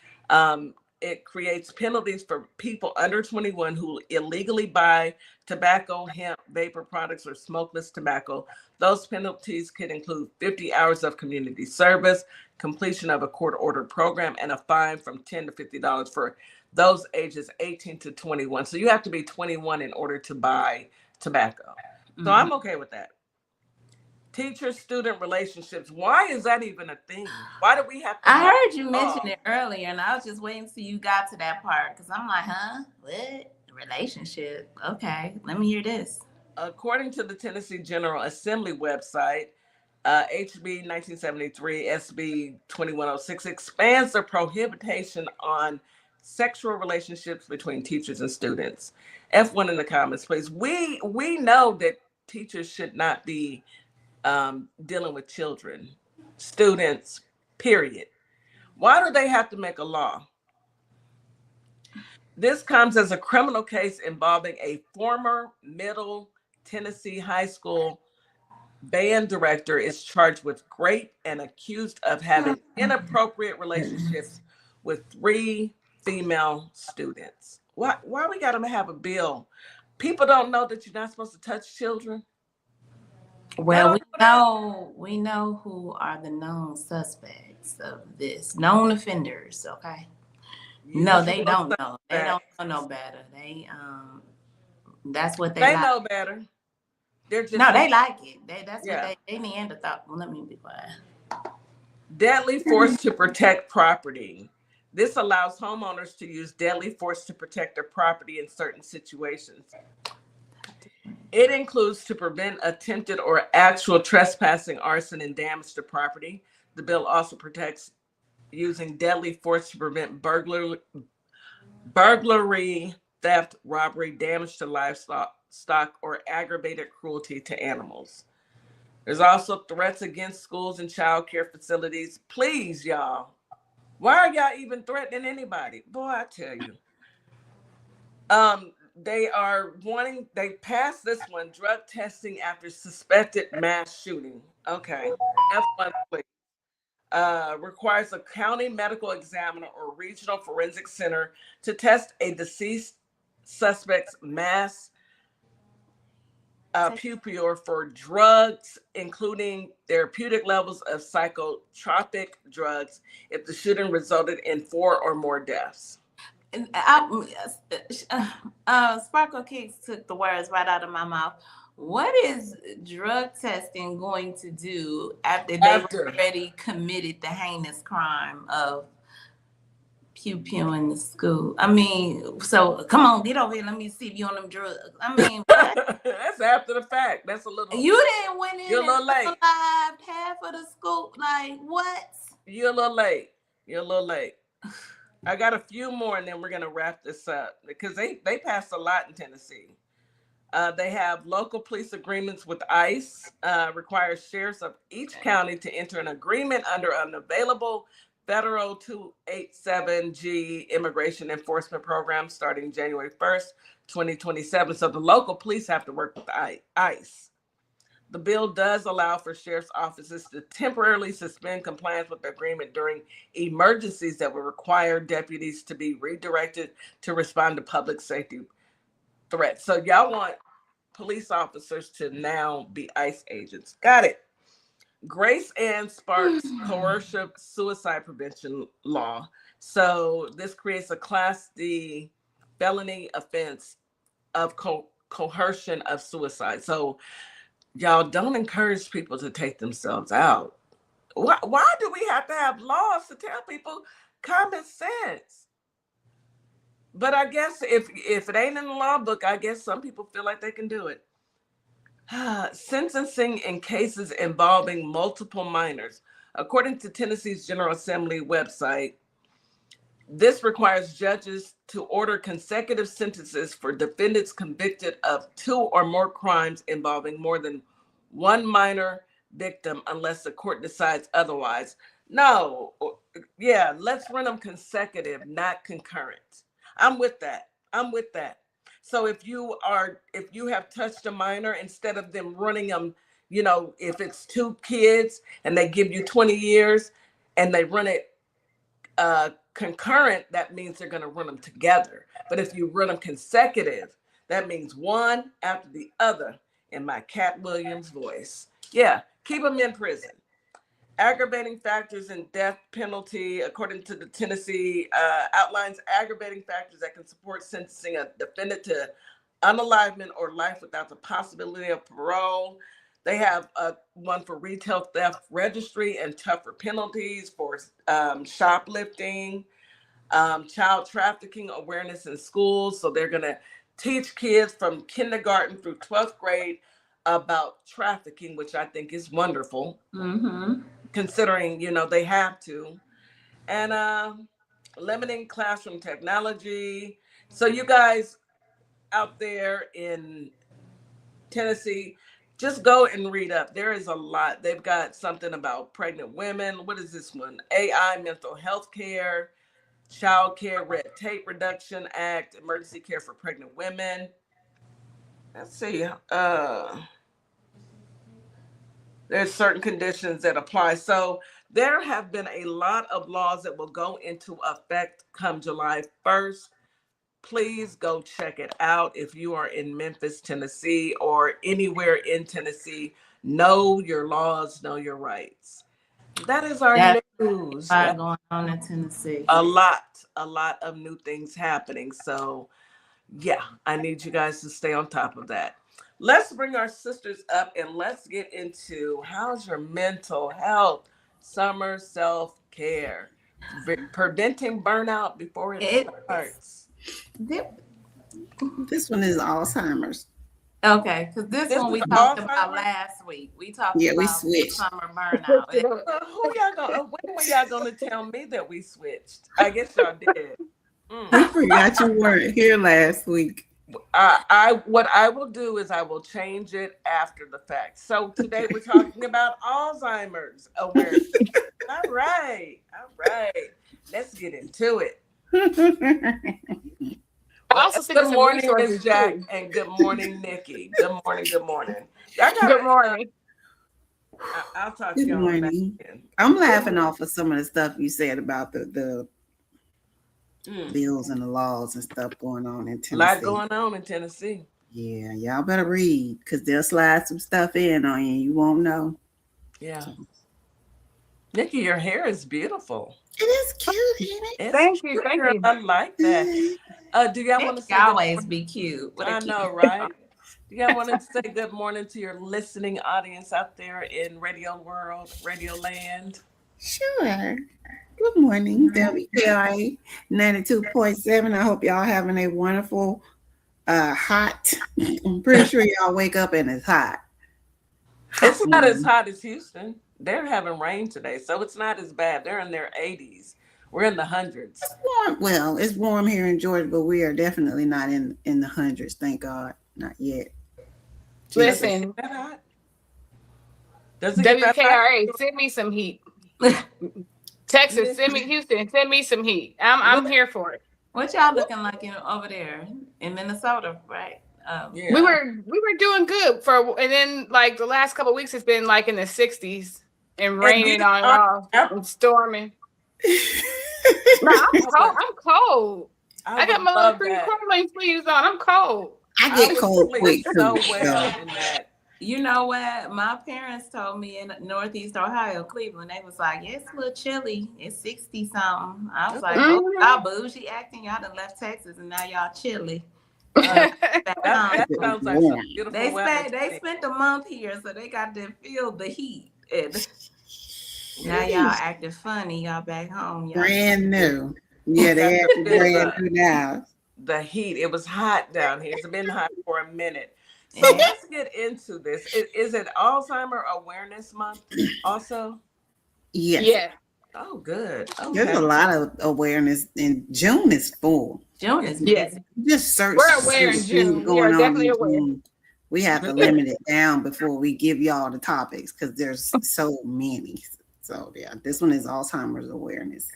it creates penalties for people under 21 who illegally buy tobacco, hemp, vapor products, or smokeless tobacco. Those penalties could include 50 hours of community service, completion of a court-ordered program, and a fine from $10 to $50 for those ages 18 to 21. So you have to be 21 in order to buy tobacco. So I'm okay with that. Teacher-student relationships. Why is that even a thing? Why do we have to? I heard you mention it earlier, and I was just waiting till you got to that part because I'm like, huh? What? Relationship? Okay, let me hear this. According to the Tennessee General Assembly website, HB 1973, SB 2106 expands the prohibition on sexual relationships between teachers and students. F1 in the comments, please. We know that teachers should not be dealing with children, students, period. Why do they have to make a law? This comes as a criminal case involving a former Middle Tennessee high school band director is charged with rape and accused of having inappropriate relationships with 3 female students. Why we got to have a bill? People don't know that you're not supposed to touch children. Well, we know who are the known suspects of this, known offenders. Okay. No, they don't know. They don't know no better. That's what they like. Know better. They're just they like it. That's what they Neanderthal. Well, let me be quiet. Deadly force to protect property. This allows homeowners to use deadly force to protect their property in certain situations. It includes to prevent attempted or actual trespassing, arson, and damage to property. The bill also protects using deadly force to prevent burglary, theft, robbery, damage to livestock, or aggravated cruelty to animals. There's also threats against schools and child care facilities. Please, y'all. Why are y'all even threatening anybody? Boy, I tell you. They passed this one, drug testing after suspected mass shooting. Okay. F1, please. Requires a county medical examiner or regional forensic center to test a deceased suspect's mass pupil for drugs, including therapeutic levels of psychotropic drugs, if the shooting resulted in 4 or more deaths. Sparkle Kicks took the words right out of my mouth. What is drug testing going to do after they've already committed the heinous crime of pew in the school? I mean, so come on, get over here. Let me see if you on them drugs. I mean, that's after the fact. That's a little. You didn't win in. You're a little late. Half of the school. Like what? You're a little late. I got a few more, and then we're gonna wrap this up because they passed a lot in Tennessee. They have local police agreements with ICE, requires sheriffs of each county to enter an agreement under an available federal 287G immigration enforcement program starting January 1st, 2027. So the local police have to work with ICE. The bill does allow for sheriff's offices to temporarily suspend compliance with the agreement during emergencies that will require deputies to be redirected to respond to public safety threats. So y'all want police officers to now be ICE agents. Got it. Grace Ann Sparks coercive suicide prevention law. So this creates a Class D felony offense of coercion of suicide. So y'all don't encourage people to take themselves out. Why do we have to have laws to tell people common sense? But I guess if it ain't in the law book, I guess some people feel like they can do it. Sentencing in cases involving multiple minors. According to Tennessee's General Assembly website, this requires judges to order consecutive sentences for defendants convicted of 2 or more crimes involving more than one minor victim unless the court decides otherwise. No, yeah, let's run them consecutive, not concurrent. I'm with that. So if you have touched a minor, instead of them running them, if it's 2 kids and they give you 20 years and they run it concurrent, that means they're going to run them together. But if you run them consecutive, that means one after the other, in my Cat Williams voice. Yeah, keep them in prison. Aggravating factors in death penalty, according to the Tennessee, outlines aggravating factors that can support sentencing a defendant to unalivement or life without the possibility of parole. They have one for retail theft registry and tougher penalties for shoplifting, child trafficking awareness in schools. So they're going to teach kids from kindergarten through 12th grade about trafficking, which I think is wonderful, considering, they have to. And limiting classroom technology. So you guys out there in Tennessee, just go and read up. There is a lot. They've got something about pregnant women. What is this one? AI, mental health care, child care, red tape reduction act, emergency care for pregnant women. Let's see. There's certain conditions that apply. So there have been a lot of laws that will go into effect come July 1st. Please go check it out. If you are in Memphis, Tennessee, or anywhere in Tennessee, know your laws, know your rights. That is our news. A lot going on in Tennessee. A lot of new things happening. So yeah, I need you guys to stay on top of that. Let's bring our sisters up and let's get into how's your mental health, summer self-care, preventing burnout before it starts. This one is Alzheimer's. Okay, because this one we talked about last week. We talked about we switched. summer burnout. When were y'all gonna tell me that we switched? I guess y'all did. I forgot you weren't here last week. What I will do is I will change it after the fact. So today we're talking about Alzheimer's awareness. All right. Let's get into it. Good morning, Miss Jack, and good morning, Nikki. Good morning. Good morning. I'll talk to Good y'all. morning. I'm laughing off of some of the stuff you said about the bills and the laws and stuff going on in Tennessee. A lot going on in Tennessee. Yeah, y'all better read because they'll slide some stuff in on you. You won't know. Yeah. So. Nikki, your hair is beautiful. It is cute, isn't it? Thank you. I like that. Do y'all want to say always be cute? I know, right? Do y'all want to say good morning to your listening audience out there in Radio World, Radio Land? Sure. Good morning, WKI 92.7. I hope y'all having a wonderful, hot. I'm pretty sure y'all wake up and it's hot. It's not as hot as Houston. They're having rain today, so it's not as bad. They're in their 80s. We're in the hundreds. It's warm. Well, it's warm here in Georgia, but we are definitely not in the hundreds. Thank God, not yet. Listen, WKRA, send me some heat. Texas, send me Houston, send me some heat. I'm here for it. What y'all looking like over there in Minnesota, right? Yeah. We were doing good and then like the last couple of weeks it's been like in the 60s and raining on and off and storming. No, I'm cold. I got my little free cooling sleeves on. I'm cold. I get was cold sleep quick so too. well So. in that. You know what? My parents told me in Northeast Ohio, Cleveland, they was like, yeah, it's a little chilly. It's 60 something. I was like, oh, y'all bougie acting. Y'all done left Texas and now y'all chilly. Uh, Back that home. sounds like some beautiful They weather. spent a month here, so they got to feel the heat. And now y'all acting funny. Y'all back home. Y'all Brand new. Yeah, they have to brand new now. The heat. It was hot down here. It's been hot for a minute. So let's get into this. Is it Alzheimer Awareness Month also? Yes. Yeah. Oh, good. Okay. There's a lot of awareness, and June is full. June is busy. Just search. We're aware in June. We are definitely aware. June. We have to limit it down before we give y'all the topics because there's so many. So yeah, this one is Alzheimer's awareness.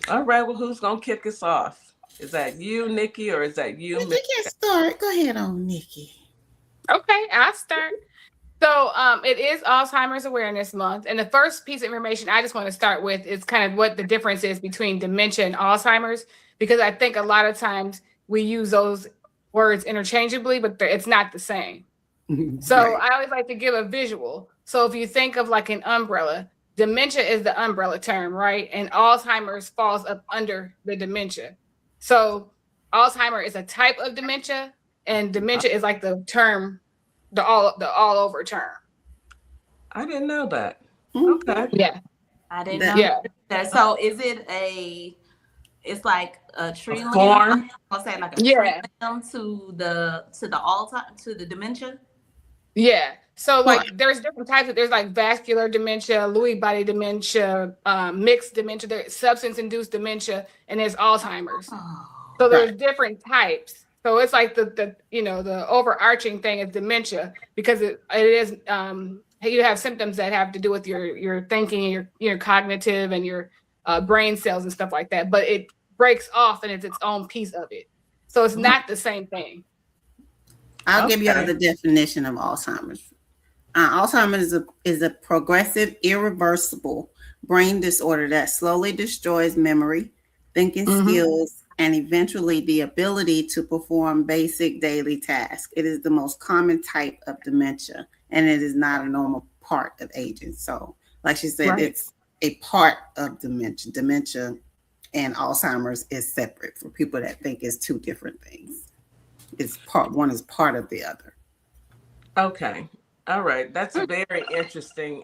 All right. Well, who's gonna kick us off? Is that you, Nikki, or is that you? You can start. Go ahead on, Nikki. Okay, I'll start. So it is Alzheimer's Awareness Month. And the first piece of information I just want to start with is kind of what the difference is between dementia and Alzheimer's, because I think a lot of times we use those words interchangeably, but it's not the same. So I always like to give a visual. So if you think of like an umbrella, dementia is the umbrella term, right? And Alzheimer's falls up under the dementia. So Alzheimer is a type of dementia, and dementia is like the term, the all over term. I didn't know that. Okay. Yeah. I didn't know that. So is it it's like a tree limb? Form? I'll say like a tree limb to the dementia? Yeah. So like there's different types there's like vascular dementia, Lewy body dementia, mixed dementia, there's substance induced dementia, and there's Alzheimer's. So there's different types. So it's like the overarching thing is dementia because it is you have symptoms that have to do with your thinking and your cognitive and your brain cells and stuff like that. But it breaks off and it's its own piece of it. So it's not the same thing. I'll give you the definition of Alzheimer's. Alzheimer's is a progressive, irreversible brain disorder that slowly destroys memory, thinking skills, and eventually the ability to perform basic daily tasks. It is the most common type of dementia, and it is not a normal part of aging. So, like she said, it's a part of dementia. Dementia and Alzheimer's is separate for people that think it's two different things. One is part of the other. Okay. All right. That's very interesting.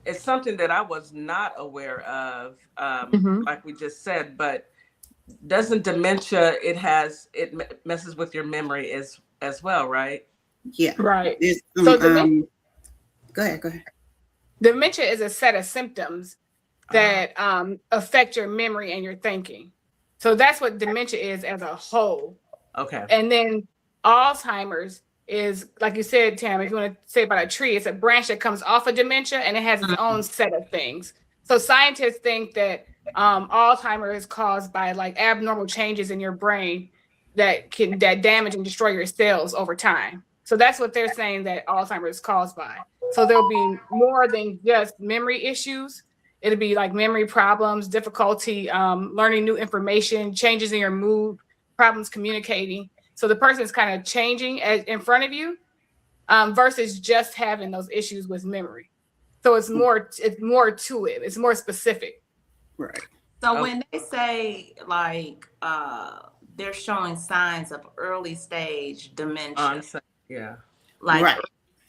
It's something that I was not aware of, like we just said, but doesn't dementia, it messes with your memory as well, right? Yeah. Right. So go ahead. Dementia is a set of symptoms that affect your memory and your thinking. So that's what dementia is as a whole. Okay. And then Alzheimer's is, like you said, Tam, if you want to say about a tree, it's a branch that comes off of dementia and it has its own set of things. So scientists think that Alzheimer's is caused by like abnormal changes in your brain that damage and destroy your cells over time. So that's what they're saying that Alzheimer's is caused by. So there'll be more than just memory issues. It'll be like memory problems, difficulty learning new information, changes in your mood, problems communicating. So the person is kind of changing in front of you versus just having those issues with memory. So it's more to it. It's more specific. Right. So when they say like they're showing signs of early stage dementia, early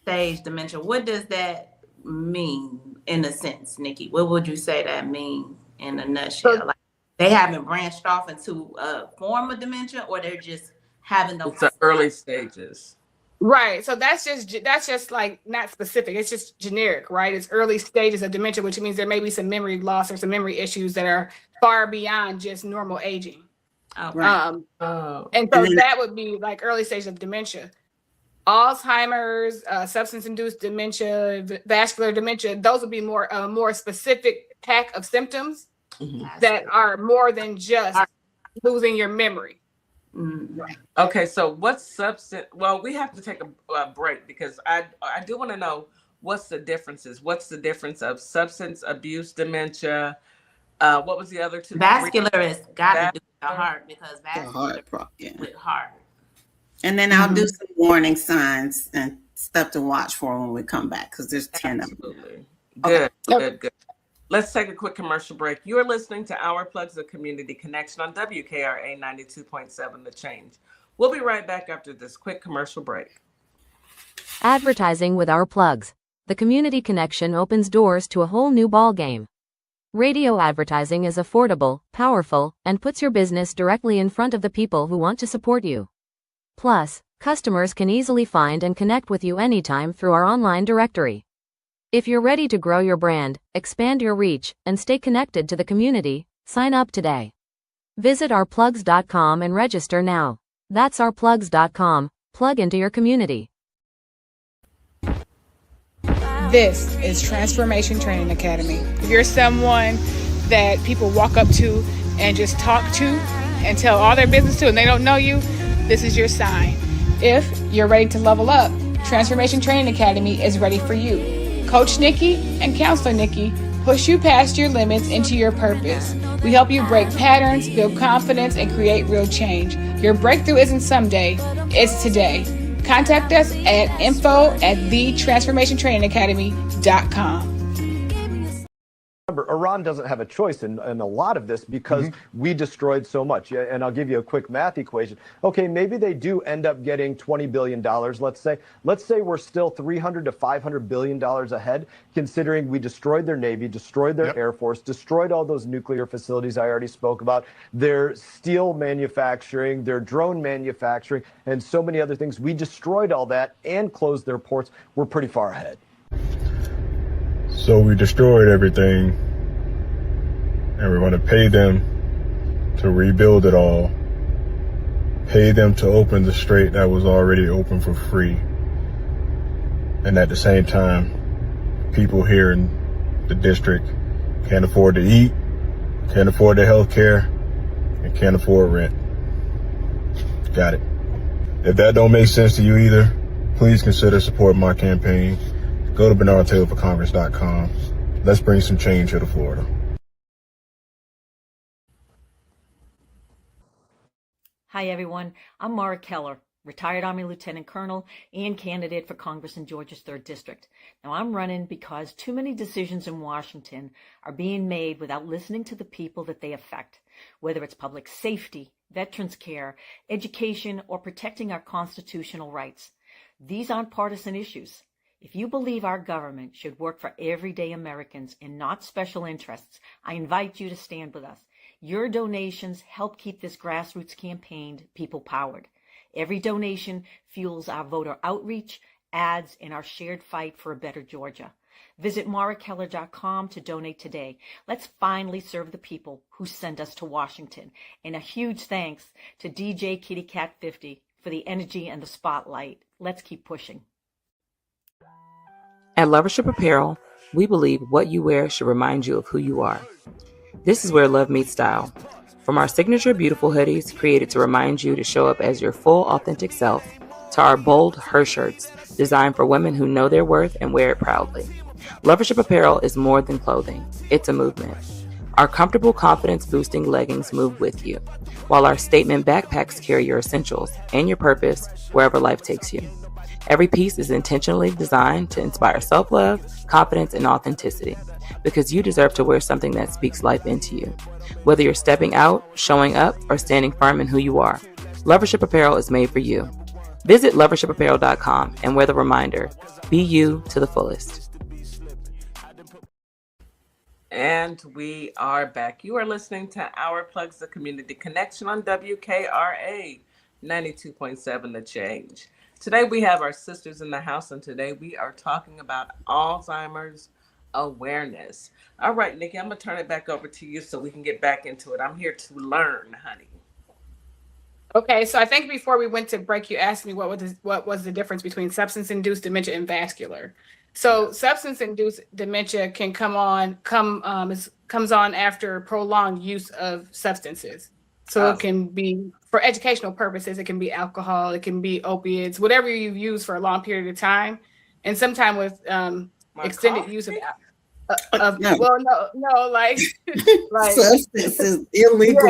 stage dementia, what does that mean in a sense, Nikki? What would you say that mean in a nutshell? So, like they haven't branched off into a form of dementia, or they're just having those early stages. Right. So that's just like not specific. It's just generic, right? It's early stages of dementia, which means there may be some memory loss or some memory issues that are far beyond just normal aging. Oh, right. And so that would be like early stage of dementia. Alzheimer's, substance-induced dementia, vascular dementia, those would be more specific pack of symptoms that are more than just losing your memory. Right. Okay, so what substance? Well, we have to take a break because I do want to know what's the differences. What's the difference of substance abuse dementia? What was the other two? Vascular has got to do with the heart because vascular with heart. And then I'll do some warning signs and stuff to watch for when we come back, because there's 10 of them. Absolutely. Good, good. Let's take a quick commercial break. You're listening to Our Plugs, the Community Connection on WKRA 92.7 The Change. We'll be right back after this quick commercial break. Advertising with Our Plugs. The community connection opens doors to a whole new ballgame. Radio advertising is affordable, powerful, and puts your business directly in front of the people who want to support you. Plus, customers can easily find and connect with you anytime through our online directory. If you're ready to grow your brand, expand your reach, and stay connected to the community, sign up today. Visit ourplugs.com and register now. That's ourplugs.com. Plug into your community. This is Transformation Training Academy. If you're someone that people walk up to and just talk to and tell all their business to and they don't know you, this is your sign. If you're ready to level up, Transformation Training Academy is ready for you. Coach Nikki and Counselor Nikki push you past your limits into your purpose. We help you break patterns, build confidence, and create real change. Your breakthrough isn't someday, it's today. Contact us at info@thetransformationtrainingacademy.com. Remember, Iran doesn't have a choice in a lot of this because we destroyed so much. Yeah, and I'll give you a quick math equation. Okay, maybe they do end up getting $20 billion, let's say. Let's say we're still $300 to $500 billion ahead, considering we destroyed their Navy, destroyed their Air Force, destroyed all those nuclear facilities I already spoke about, their steel manufacturing, their drone manufacturing, and so many other things. We destroyed all that and closed their ports. We're pretty far ahead. So we destroyed everything, and we're going to pay them to rebuild it all, pay them to open the strait that was already open for free. And at the same time, people here in the district can't afford to eat, can't afford their health care, and can't afford rent. Got it. If that don't make sense to you either, please consider supporting my campaign. Go to BernardTaylorForCongress.com. Let's bring some change here to Florida. Hi, everyone. I'm Mara Keller, retired Army Lieutenant Colonel and candidate for Congress in Georgia's 3rd District. Now, I'm running because too many decisions in Washington are being made without listening to the people that they affect, whether it's public safety, veterans care, education, or protecting our constitutional rights. These aren't partisan issues. If you believe our government should work for everyday Americans and not special interests, I invite you to stand with us. Your donations help keep this grassroots campaign people-powered. Every donation fuels our voter outreach, ads, and our shared fight for a better Georgia. Visit marakeller.com to donate today. Let's finally serve the people who sent us to Washington. And a huge thanks to DJ Kitty Cat 50 for the energy and the spotlight. Let's keep pushing. At Lovership Apparel, we believe what you wear should remind you of who you are. This is where love meets style. From our signature beautiful hoodies created to remind you to show up as your full authentic self, to our bold her shirts designed for women who know their worth and wear it proudly. Lovership Apparel is more than clothing, it's a movement. Our comfortable confidence-boosting leggings move with you, while our statement backpacks carry your essentials and your purpose wherever life takes you. Every piece is intentionally designed to inspire self-love, confidence, and authenticity, because you deserve to wear something that speaks life into you. Whether you're stepping out, showing up, or standing firm in who you are, Lovership Apparel is made for you. Visit lovershipapparel.com and wear the reminder, be you to the fullest. And we are back. You are listening to Our Plugs, the Community Connection on WKRA 92.7 The Change. Today we have our sisters in the house, and today we are talking about Alzheimer's awareness. All right, Nikki, I'm going to turn it back over to you so we can get back into it. I'm here to learn, honey. Okay, so I think before we went to break, you asked me what was the difference between substance-induced dementia and vascular. So substance-induced dementia can comes on after prolonged use of substances. So it can be for educational purposes. It can be alcohol. It can be opiates, whatever you use for a long period of time. And sometimes with extended use of like substances, illegal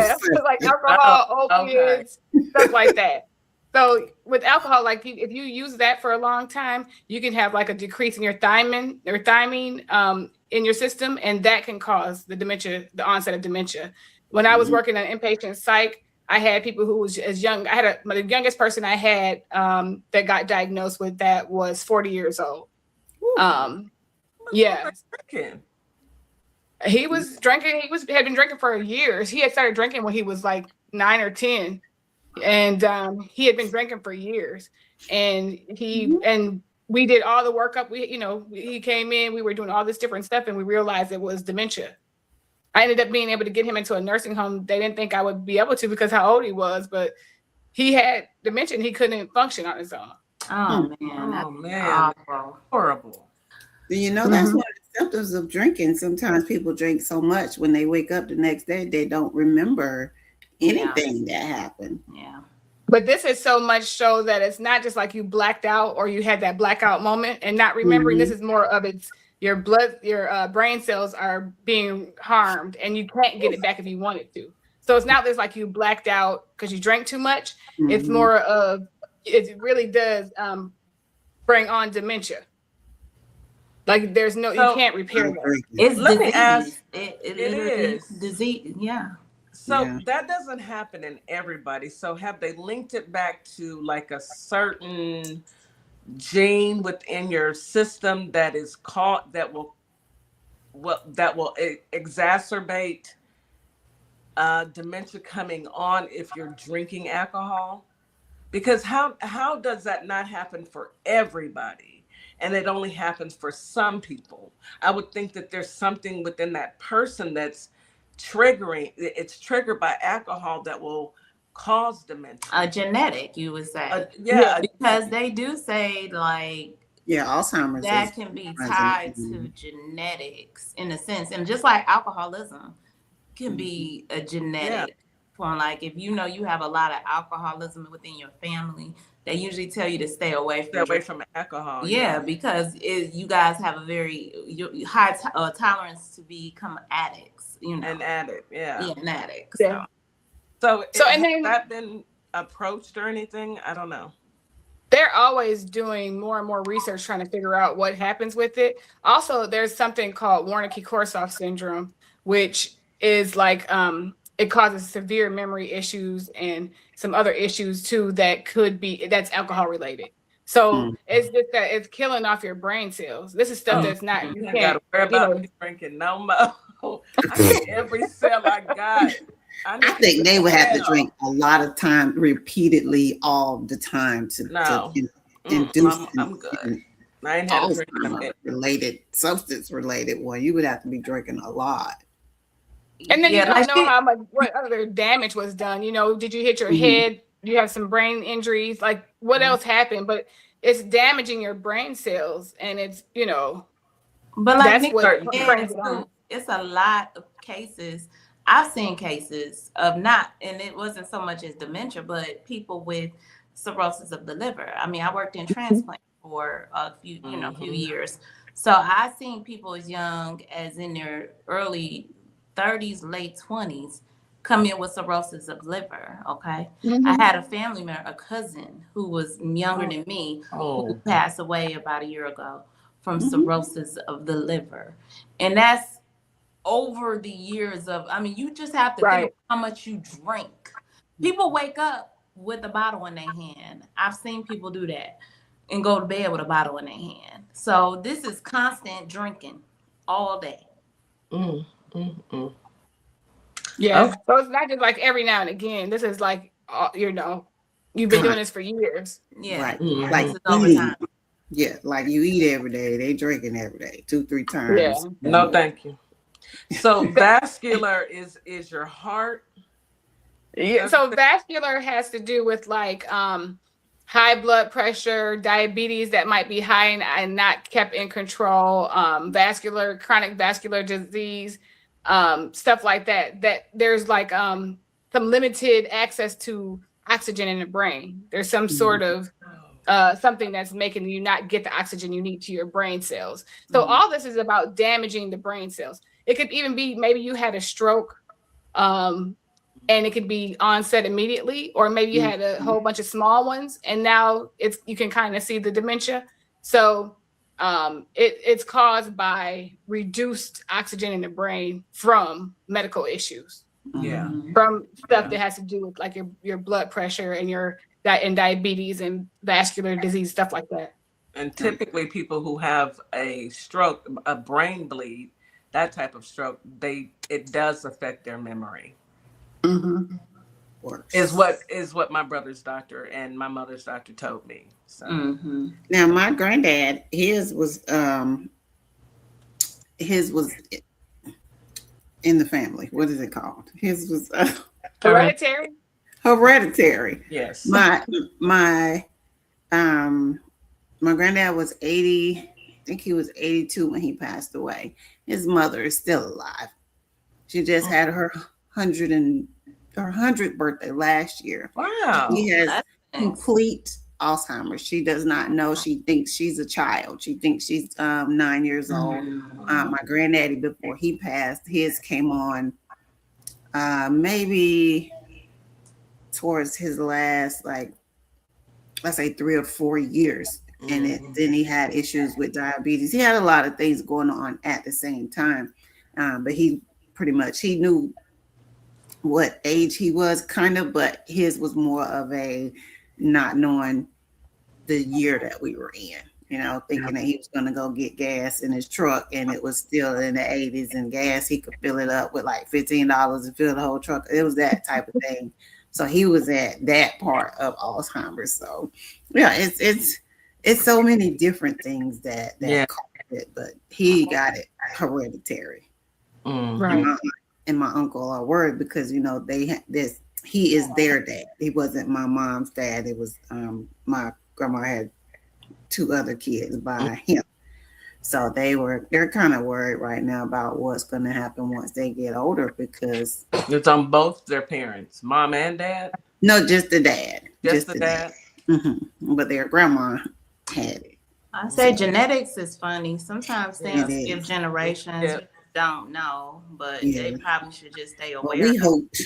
like alcohol, opiates, stuff like that. So with alcohol, like if you use that for a long time, you can have like a decrease in your thiamine in your system, and that can cause the dementia, the onset of dementia. When I was working in inpatient psych, I had people who was as young. The youngest person I had that got diagnosed with that was 40 years old. Yeah. He was drinking. Had been drinking for years. He had started drinking when he was like 9 or 10, and he had been drinking for years. And we did all the workup. He came in. We were doing all this different stuff, and we realized it was dementia. I ended up being able to get him into a nursing home. They didn't think I would be able to because how old he was, but he had dementia and he couldn't function on his own. Oh man, that's horrible. That's one of the symptoms of drinking. Sometimes people drink so much when they wake up the next day, they don't remember anything that happened. Yeah. But this is so much so that it's not just like you blacked out or you had that blackout moment and not remembering. This is more of your brain cells are being harmed and you can't get it back if you wanted to. So it's not just like you blacked out because you drank too much. It's more of, it really does bring on dementia. Like there's no, you can't repair that. It's Let disease. me ask. It is disease. Yeah. So that doesn't happen in everybody. So have they linked it back to like a certain gene within your system that is caught that will exacerbate dementia coming on if you're drinking alcohol? Because how does that not happen for everybody? And it only happens for some people. I would think that there's something within that person that's it's triggered by alcohol that will cause dementia. A genetic, you would say. Because they do say like Alzheimer's that can be tied to genetics in a sense. And just like alcoholism can be a genetic form. Like if you have a lot of alcoholism within your family, they usually tell you to stay away from alcohol. Yeah, because you guys have a very high tolerance to become addicts. An addict, an addict. So has that been approached or anything? I don't know. They're always doing more and more research trying to figure out what happens with it. Also, there's something called Wernicke-Korsakoff syndrome, which is like it causes severe memory issues and some other issues too that's alcohol related. So it's just that it's killing off your brain cells. This is stuff that's not, you can't gotta worry about me drinking no more. I think every cell I got. I think they would have to drink a lot of time, repeatedly, all the time to induce. I'm good. I ain't had to drink substance related one. You would have to be drinking a lot. And then you don't know what other damage was done. Did you hit your head? Do you have some brain injuries? Like what else happened? But it's damaging your brain cells, and it's But like that's what brings it on. It's a lot of cases. I've seen cases of and it wasn't so much as dementia, but people with cirrhosis of the liver. I mean, I worked in transplant for a few years. So I've seen people as young as in their early 30s, late 20s, come in with cirrhosis of liver. Okay. I had a family member, a cousin who was younger than me, who passed away about a year ago from cirrhosis of the liver. And that's over the years of, you just have to think of how much you drink. People wake up with a bottle in their hand. I've seen people do that and go to bed with a bottle in their hand. So this is constant drinking all day. Yeah. So it's not just like every now and again. This is like, you've been doing this for years. Yeah. Right. Like over time. Yeah. Like you eat every day. They drinking every day, 2-3 times. Yeah. No, thank you. So vascular is your heart. Yeah. So vascular has to do with like high blood pressure, diabetes that might be high and not kept in control, chronic vascular disease, stuff like that. That there's like some limited access to oxygen in the brain. There's some sort of something that's making you not get the oxygen you need to your brain cells. So all this is about damaging the brain cells. It could even be maybe you had a stroke and and it could be onset immediately, or maybe you had a whole bunch of small ones, and now you can kind of see the dementia. So it's caused by reduced oxygen in the brain from medical issues. Yeah. From stuff that has to do with like your blood pressure and and diabetes and vascular disease, stuff like that. And typically people who have a stroke, a brain bleed, that type of stroke, it does affect their memory. Is what my brother's doctor and my mother's doctor told me. So now my granddad, his was in the family. What is it called? His was hereditary. Hereditary. Yes. My granddad was 80. I think he was 82 when he passed away. His mother is still alive. She just had her 100th birthday last year. Wow. She has complete Alzheimer's. She does not know. She thinks she's a child. She thinks she's 9 years old. My granddaddy, before he passed, his came on maybe towards his last, like, let's say 3 or 4 years. And then he had issues with diabetes. He had a lot of things going on at the same time. But he knew what age he was, kind of, but his was more of a not knowing the year that we were in, thinking that he was going to go get gas in his truck and it was still in the 80s, and gas, he could fill it up with like $15 and fill the whole truck. It was that type of thing. So he was at that part of Alzheimer's. So yeah, it's so many different things that caused it, but he got it hereditary. Right. And my uncle are worried because they had this. He is their dad. He wasn't my mom's dad. It was my grandma had 2 other kids by him. So they're kind of worried right now about what's going to happen once they get older, because it's on both their parents, mom and dad. No, just the dad. Just the dad. But their grandma had it. I say genetics is funny. Sometimes things skip generations. Yeah. Don't know, but they probably should just stay aware. Well, we hoped.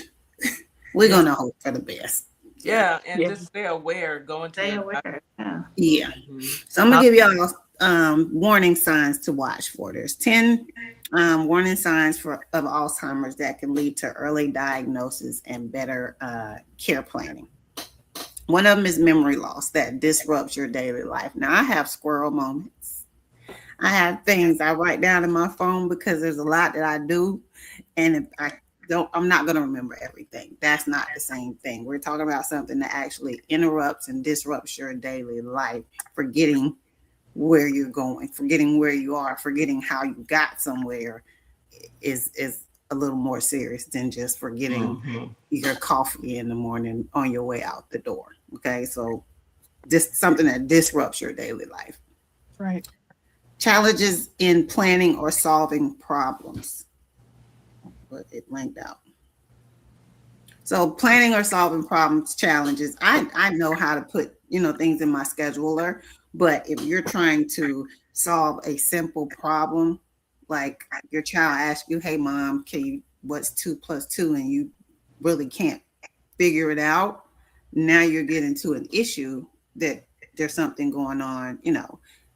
We're gonna hope for the best. Yeah, and just stay aware. Stay aware. Yeah. So I'm gonna give y'all warning signs to watch for. There's 10 warning signs of Alzheimer's that can lead to early diagnosis and better care planning. One of them is memory loss that disrupts your daily life. Now, I have squirrel moments. I have things I write down in my phone because there's a lot that I do, and if I'm not going to remember everything. That's not the same thing. We're talking about something that actually interrupts and disrupts your daily life. Forgetting where you're going, forgetting where you are, forgetting how you got somewhere is a little more serious than just forgetting your coffee in the morning on your way out the door. Okay, so just something that disrupts your daily life. Right. Challenges in planning or solving problems. But it blanked out. So planning or solving problems, challenges. I know how to put things in my scheduler, but if you're trying to solve a simple problem, like your child asks you, "Hey mom, what's 2 + 2?" and you really can't figure it out, now you're getting to an issue that there's something going on,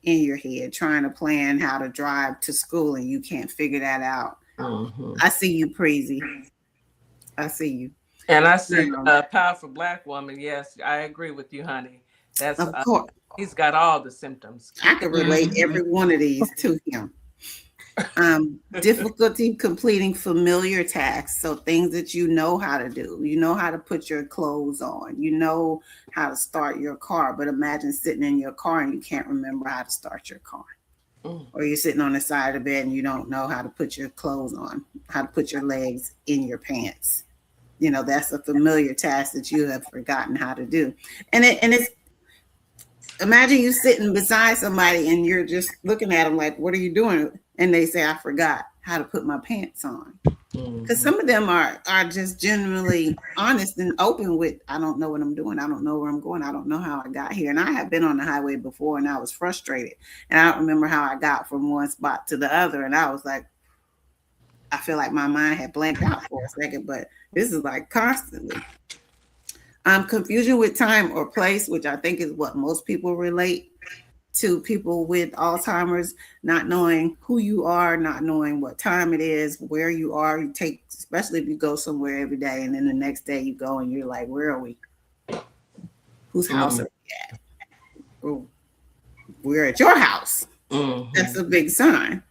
in your head, trying to plan how to drive to school and you can't figure that out. I see you, Preezy. I see you. And I see a powerful Black woman. Yes, I agree with you, honey. That's of course. He's got all the symptoms. I can relate every one of these to him. Difficulty completing familiar tasks. So things that you know how to do. You know how to put your clothes on. You know how to start your car. But imagine sitting in your car and you can't remember how to start your car. Or you're sitting on the side of the bed and you don't know how to put your clothes on, how to put your legs in your pants. That's a familiar task that you have forgotten how to do. And it's, imagine you sitting beside somebody and you're just looking at them like, "What are you doing?" And they say, "I forgot how to put my pants on." Because some of them are just genuinely honest and open with, "I don't know what I'm doing. I don't know where I'm going. I don't know how I got here." And I have been on the highway before and I was frustrated. And I don't remember how I got from one spot to the other. And I was like, I feel like my mind had blanked out for a second, but this is like constantly. Confusion with time or place, which I think is what most people relate to people with Alzheimer's, not knowing who you are, not knowing what time it is, where you are. You take, especially if you go somewhere every day and then the next day you go and you're like, where are we? Whose house are we at? Oh, we're at your house. That's a big sign.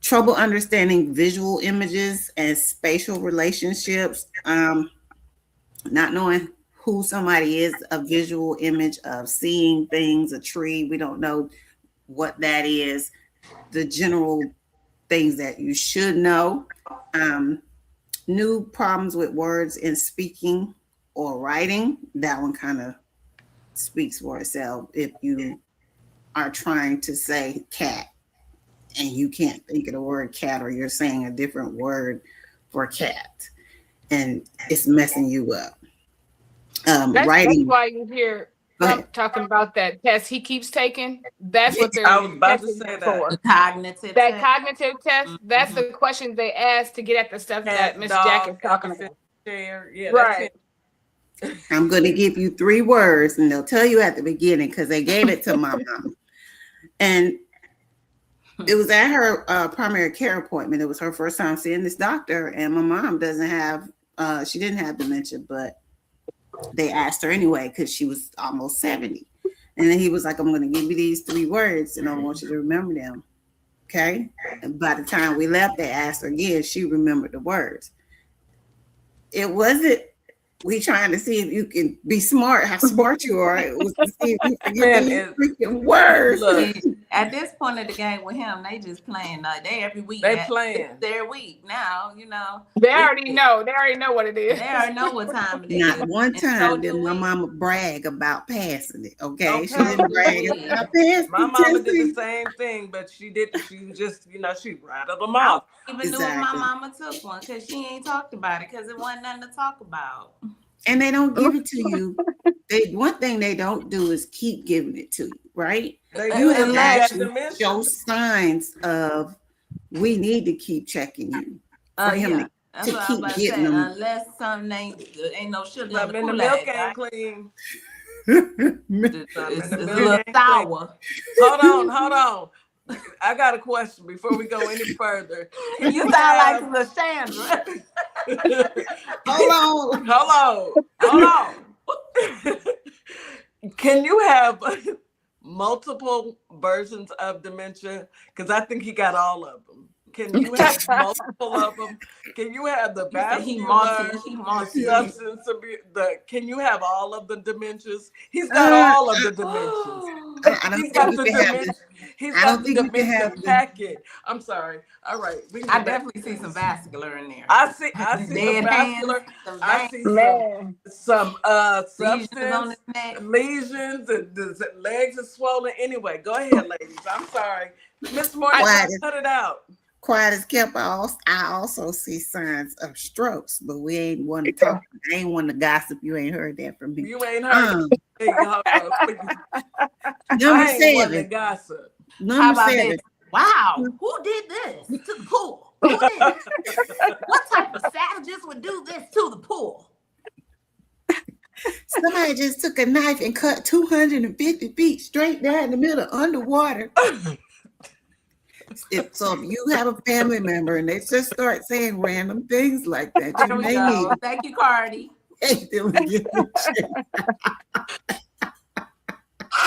Trouble understanding visual images and spatial relationships. Not knowing who somebody is, a visual image of seeing things, a tree. We don't know what that is. The general things that you should know. New problems with words in speaking or writing. That one kind of speaks for itself. If you are trying to say cat and you can't think of the word cat, or you're saying a different word for cat and it's messing you up. That's Writing. why you hear talking about that test he keeps taking. That's what they're I was about to testing say for. that. Cognitive That test. cognitive test, that's the questions they ask to get at the stuff that Miss Jack is talking about. Yeah, Right. I'm going to give you 3 words and they'll tell you at the beginning because they gave it to my mom. And it was at her primary care appointment. It was her first time seeing this doctor, and my mom doesn't have, she didn't have dementia, but they asked her anyway because she was almost 70. And then he was like, I'm going to give you these 3 words and I want you to remember them. Okay. And by the time we left, they asked her again. She remembered the words. It wasn't we trying to see if you can be smart, how smart you are. It was to see if you can get these freaking words. Look, at this point of the game with him, they just playing. They every week. They playing. It's their week now. You know. They already know. They already know what it is. They already know what time it is. Not one time did my mama brag about passing it. Okay, she didn't brag about passing. My mama did the same thing, but she didn't. She just, she rattled them off. I even knew if my mama took one because she ain't talked about it because it wasn't nothing to talk about. And they don't give it to you. One thing they don't do is keep giving it to you, right? You have actually show signs of we need to keep checking you for him to keep getting them. Unless something ain't no sugar in the milk ain't clean. It's a little sour. Hold on. I got a question before we go any further. You sound like Lashandra. Hold on. Can you have multiple versions of dementia? Because I think he got all of them. Can you have multiple of them? Can you have the vascular, substance abuse? Can you have all of the dementias? He's got all of the dementias. He's got the dementia packet. I'm sorry. All right. I definitely see some vascular in there. I see some vascular. I see some substance lesions, and the legs are swollen. Anyway, go ahead, ladies. I'm sorry. Miss Morgan, cut it out. Quiet as kept. I also see signs of strokes, but we ain't want to talk. I ain't want to gossip. You ain't heard that from me. You ain't heard. Number 7. Gossip. Number 7. Wow, who did this to the pool? Who did what type of savages would do this to the pool? Somebody just took a knife and cut 250 feet straight down the middle underwater. So if you have a family member and they just start saying random things like that, you may need. Thank you, Cardi. That's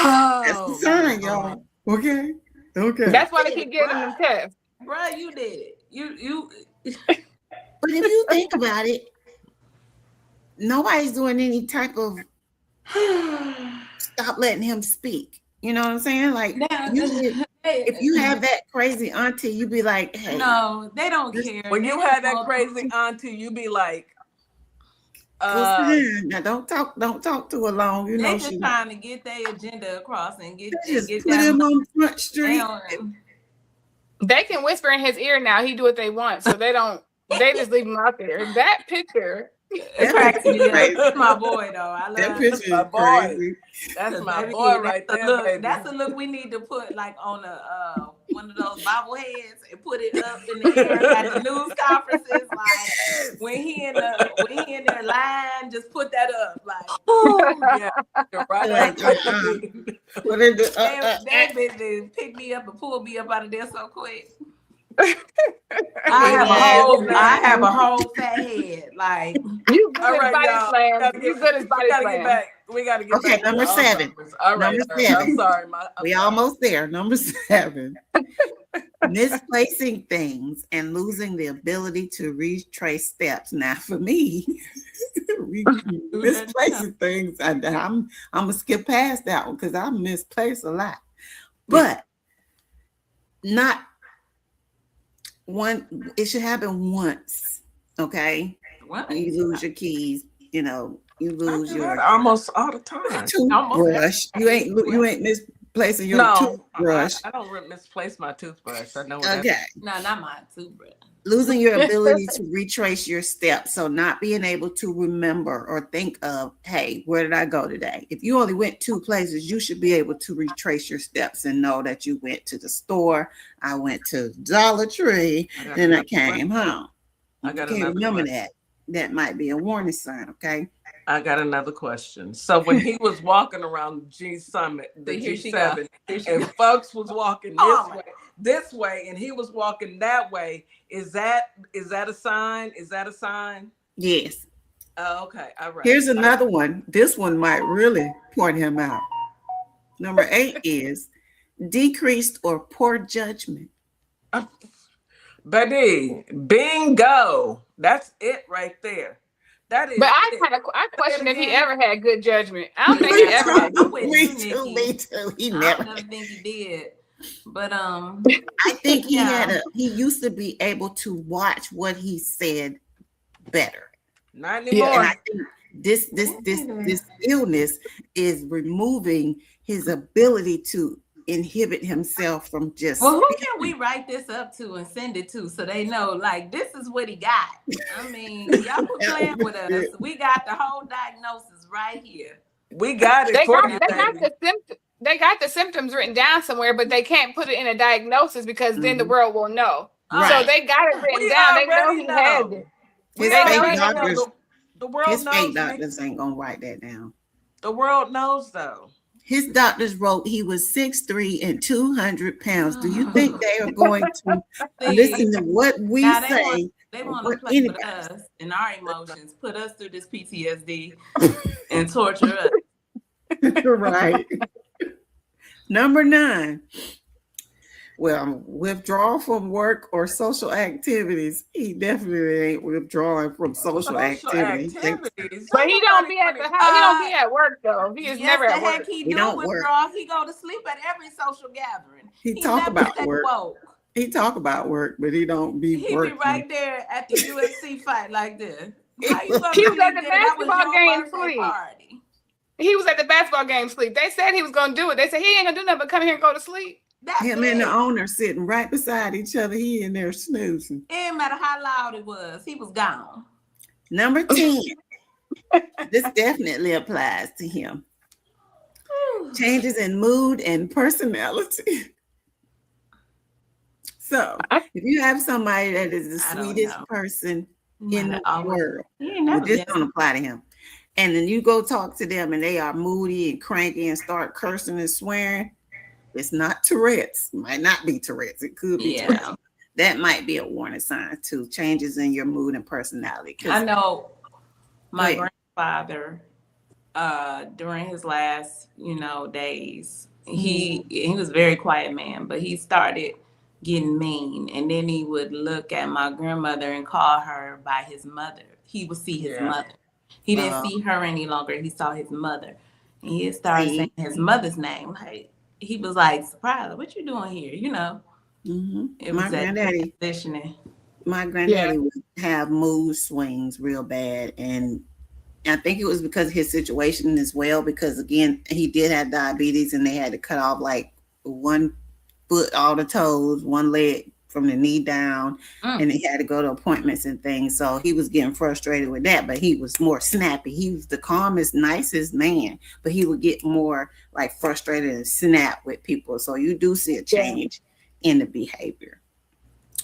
the sign, y'all. Okay. That's why they keep getting them tests. Bro, you did it. You. But if you think about it, nobody's doing any type of stop letting him speak. You know what I'm saying? Like, if you have that crazy auntie, you be like, hey. No, they don't care. When you have that crazy auntie, you be like, now don't talk too long. You know, they just trying to get their agenda across and get put him on Front Street. They can whisper in his ear now. He do what they want, so they don't. They just leave him out there. That picture. That's my boy, though. I love that picture. My boy. That's my boy right there. Look, that's a look we need to put like on a one of those bobbleheads and put it up in the air at the news conferences. Like when he in their line, just put that up. Like, oh yeah, right. That bitch pick me up and pull me up out of there so quick. I have a whole fat head. Like you good as body slam. You good as body slam. We gotta get okay, back. Number 7. All right. Number 7. I'm sorry. We almost there. Number 7. Misplacing things and losing the ability to retrace steps. Now, for me, misplacing things, I'm gonna skip past that one because I misplace a lot, but not one. It should happen once. Okay, you lose your keys. You know, you lose your almost all the time. Toothbrush. You ain't misplacing your toothbrush. I don't misplace my toothbrush. I know. Okay. No, not my toothbrush. Losing your ability to retrace your steps. So not being able to remember or think of, hey, where did I go today? If you only went 2 places, you should be able to retrace your steps and know that you went to the store. I went to Dollar Tree, then I came home. I can't remember that. That might be a warning sign, okay? I got another question. So when he was walking around G Summit, the G7, and folks was walking this way, and he was walking that way, is that a sign? Is that a sign? Yes. Oh, okay. All right. Here's another one. This one might really point him out. Number 8 is decreased or poor judgment. Baby, bingo. That's it right there. That is. But I question if he ever had good judgment. I don't think he ever had good judgment. Me too. He never. I don't think he did. But I think he he used to be able to watch what he said better. Not anymore. And I think this illness is removing his ability to inhibit himself from just. Well, who can we write this up to and send it to so they know, like, this is what he got? I mean, y'all were playing with us. We got the whole diagnosis right here. We got it. They got the symptoms written down somewhere, but they can't put it in a diagnosis because then the world will know. Right. So they got it written down. They know he has it. The world knows. His fake doctors ain't gonna write that down. The world knows, though. His doctors wrote he was 6'3" and 200 pounds. Do you think they are going to listen to what we say? They want to play with us and our emotions, put us through this PTSD and torture us. Right. Number 9. Well, withdrawal from work or social activities. He definitely ain't withdrawing from social activities. But he don't be at the house. He don't be at work though. He is never at work. He don't withdraw. He go to sleep at every social gathering. He talk about work. He talk about work, but he don't be working. He be right there at the UFC fight like this. He was at the basketball game sleep. He was at the basketball game sleep. They said he was gonna do it. They said he ain't gonna do nothing but come here and go to sleep. Him and the owner sitting right beside each other. He in there snoozing. It didn't matter how loud it was. He was gone. Number 10. This definitely applies to him. Changes in mood and personality. So if you have somebody that is the sweetest person in the world, this don't apply to him. And then you go talk to them and they are moody and cranky and start cursing and swearing. It's not Tourette's. Might not be Tourette's. It could be Tourette's. That might be a warning sign too. Changes in your mood and personality. I know my grandfather, during his last, days, he was a very quiet man, but he started getting mean. And then he would look at my grandmother and call her by his mother. He would see his mother. He didn't see her any longer. He saw his mother. And he started saying his mother's name. Like, he was like, surprised, what you doing here? It was my granddaddy would have mood swings real bad. And I think it was because of his situation as well, because again, he did have diabetes and they had to cut off like one foot, all the toes, one leg from the knee down, and he had to go to appointments and things. So he was getting frustrated with that, but he was more snappy. He was the calmest, nicest man, but he would get more like frustrated and snap with people. So you do see a change in the behavior.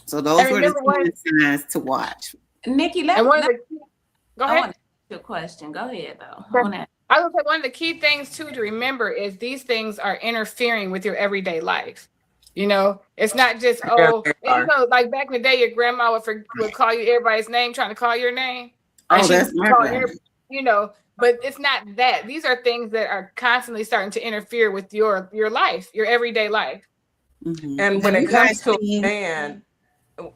So those were the signs to watch. Nikki, go ahead. I want to ask you a question. Go ahead, though. I would say one of the key things too to remember is these things are interfering with your everyday life. You know, it's not just like back in the day, your grandma would call you everybody's name, trying to call your name. Oh, that's my grandma. You know, but it's not that. These are things that are constantly starting to interfere with your life, your everyday life. Mm-hmm. And when it comes to a man,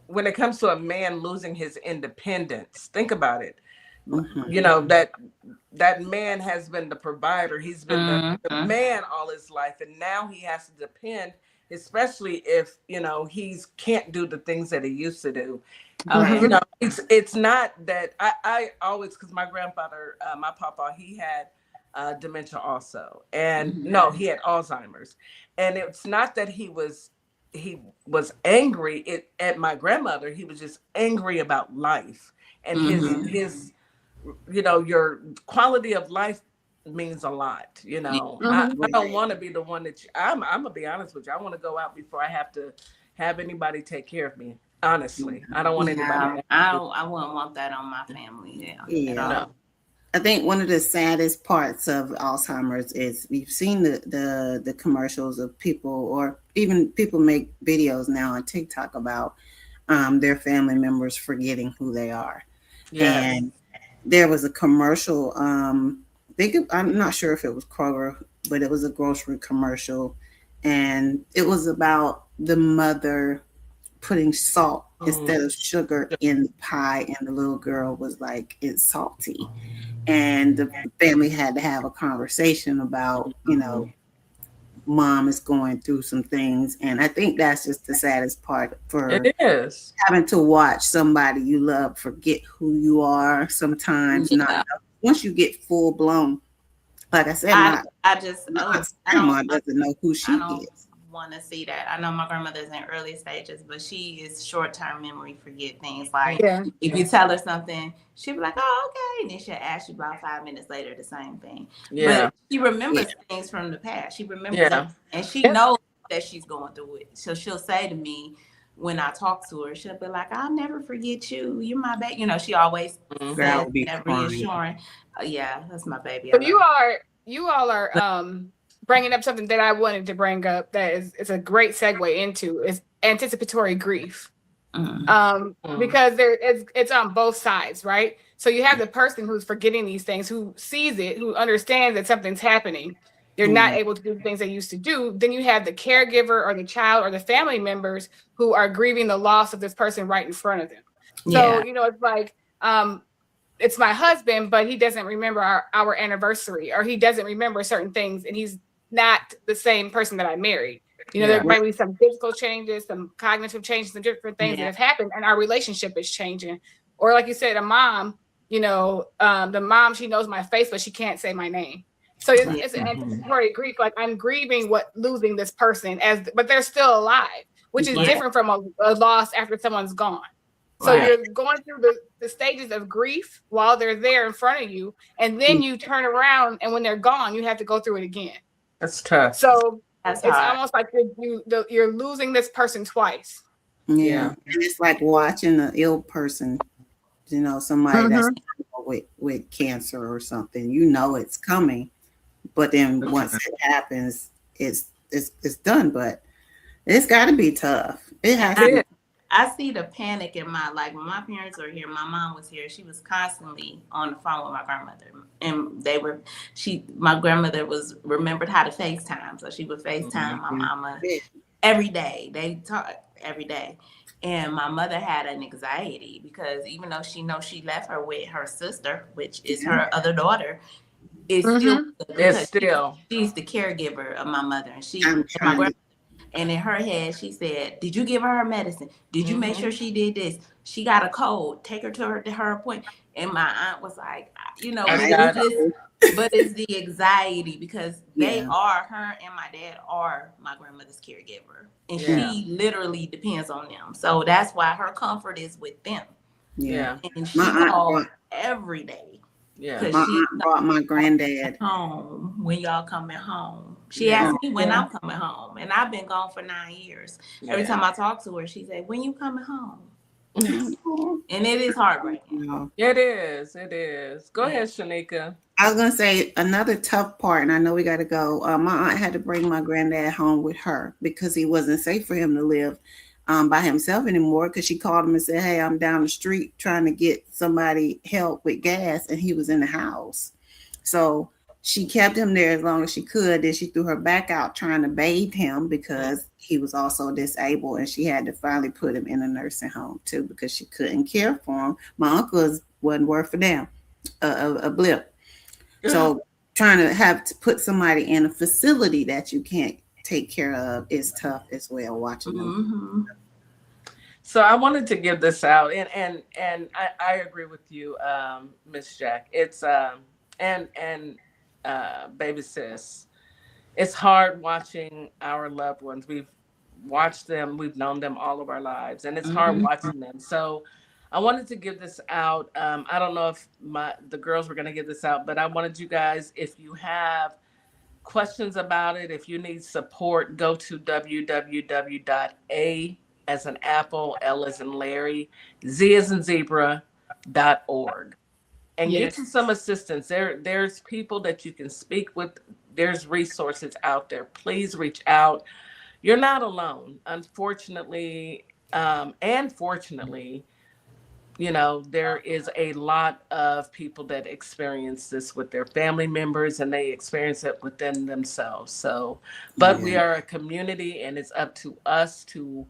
when it comes to a man losing his independence, think about it. Mm-hmm. You know, that man has been the provider. He's been the man all his life, and now he has to depend, especially if, you know, he's can't do the things that he used to do. You know, it's not that I always, because my grandfather, my papa, he had dementia also, and no, he had Alzheimer's, and it's not that he was angry at my grandmother. He was just angry about life, and his you know, your quality of life means a lot. You know, I don't want to be the one that I'm gonna be honest with you. I want to go out before I have to have anybody take care of me. Honestly, I don't want anybody. I wouldn't want that on my family. No. I think one of the saddest parts of Alzheimer's is we've seen the commercials of people, or even people make videos now on TikTok about their family members forgetting who they are. Yes. And there was a commercial, I'm not sure if it was Kroger, but it was a grocery commercial. And it was about the mother putting salt instead of sugar in the pie. And the little girl was like, it's salty. And the family had to have a conversation about, you know, mom is going through some things. And I think that's just the saddest part for it is having to watch somebody you love forget who you are sometimes. Not once you get full blown, like I said, I grandma doesn't know who she is. Want to see that. I know my grandmother's in early stages, but she is short-term memory, forget things. Like if you tell her something, she'll be like, oh, okay, and then she'll ask you about 5 minutes later the same thing. But she remembers things from the past. She remembers them, and she knows that she's going through it. So she'll say to me when I talk to her, she'll be like, I'll never forget you, you're my baby. You know, she always says that, reassuring. Yeah, that's my baby. But you all are bringing up something that I wanted to bring up that is a great segue into is anticipatory grief. Because it's on both sides, right? So you have the person who's forgetting these things, who sees it, who understands that something's happening. They're not able to do the things they used to do. Then you have the caregiver or the child or the family members who are grieving the loss of this person right in front of them. So, you know, it's like, it's my husband, but he doesn't remember our anniversary, or he doesn't remember certain things, and he's not the same person that I married. You know, there might be some physical changes, some cognitive changes, some different things that have happened, and our relationship is changing. Or like you said, a mom, you know, the mom, she knows my face, but she can't say my name. So it's an anticipatory grief. Like, I'm grieving losing this person, but they're still alive, which is different from a loss after someone's gone. So you're going through the stages of grief while they're there in front of you, and then you turn around, and when they're gone, you have to go through it again. That's tough. So it's almost like you're losing this person twice. Yeah. And it's like watching an ill person, you know, somebody that's with cancer or something. You know it's coming, but then once it happens, it's done. But it's got to be tough. It has to be. I see the panic in when my parents were here, my mom was here. She was constantly on the phone with my grandmother, and my grandmother remembered how to FaceTime, so she would FaceTime my mama every day. They talk every day, and my mother had an anxiety because even though she knows she left her with her sister, which is her other daughter, she's the caregiver of my mother, and my grandmother. And in her head, she said, did you give her medicine? Did you make sure she did this? She got a cold. Take her to her appointment. And my aunt was like, you know, but it's the anxiety because her and my dad are my grandmother's caregiver. And she literally depends on them. So that's why her comfort is with them. Yeah. And she called every day. Yeah. My aunt brought my granddad home when y'all coming home. She asked me when I'm coming home, and I've been gone for 9 years. Every time I talk to her, she said, "When you coming home?" And it is heartbreaking. It is. It is. Go ahead, Shanika. I was gonna say another tough part, and I know we got to go. My aunt had to bring my granddad home with her because he wasn't safe for him to live by himself anymore. Because she called him and said, "Hey, I'm down the street trying to get somebody help with gas," and he was in the house. So she kept him there as long as she could. Then she threw her back out trying to bathe him because he was also disabled, and she had to finally put him in a nursing home too because she couldn't care for him. My uncle wasn't worth a damn, a blip. So trying to have to put somebody in a facility that you can't take care of is tough as well. Watching them. So I wanted to give this out, and I agree with you, Miss Jack. It's baby sis, it's hard watching our loved ones. We've watched them, we've known them all of our lives, and it's hard watching them. So I wanted to give this out. I don't know if the girls were going to give this out, but I wanted you guys, if you have questions about it, if you need support, go to www.a as in Apple, L as in Larry, Z as in zebra.org. And get you some assistance. There's people that you can speak with. There's resources out there. Please reach out. You're not alone. Unfortunately, and fortunately, you know, there is a lot of people that experience this with their family members, and they experience it within themselves. So, but we are a community, and it's up to us to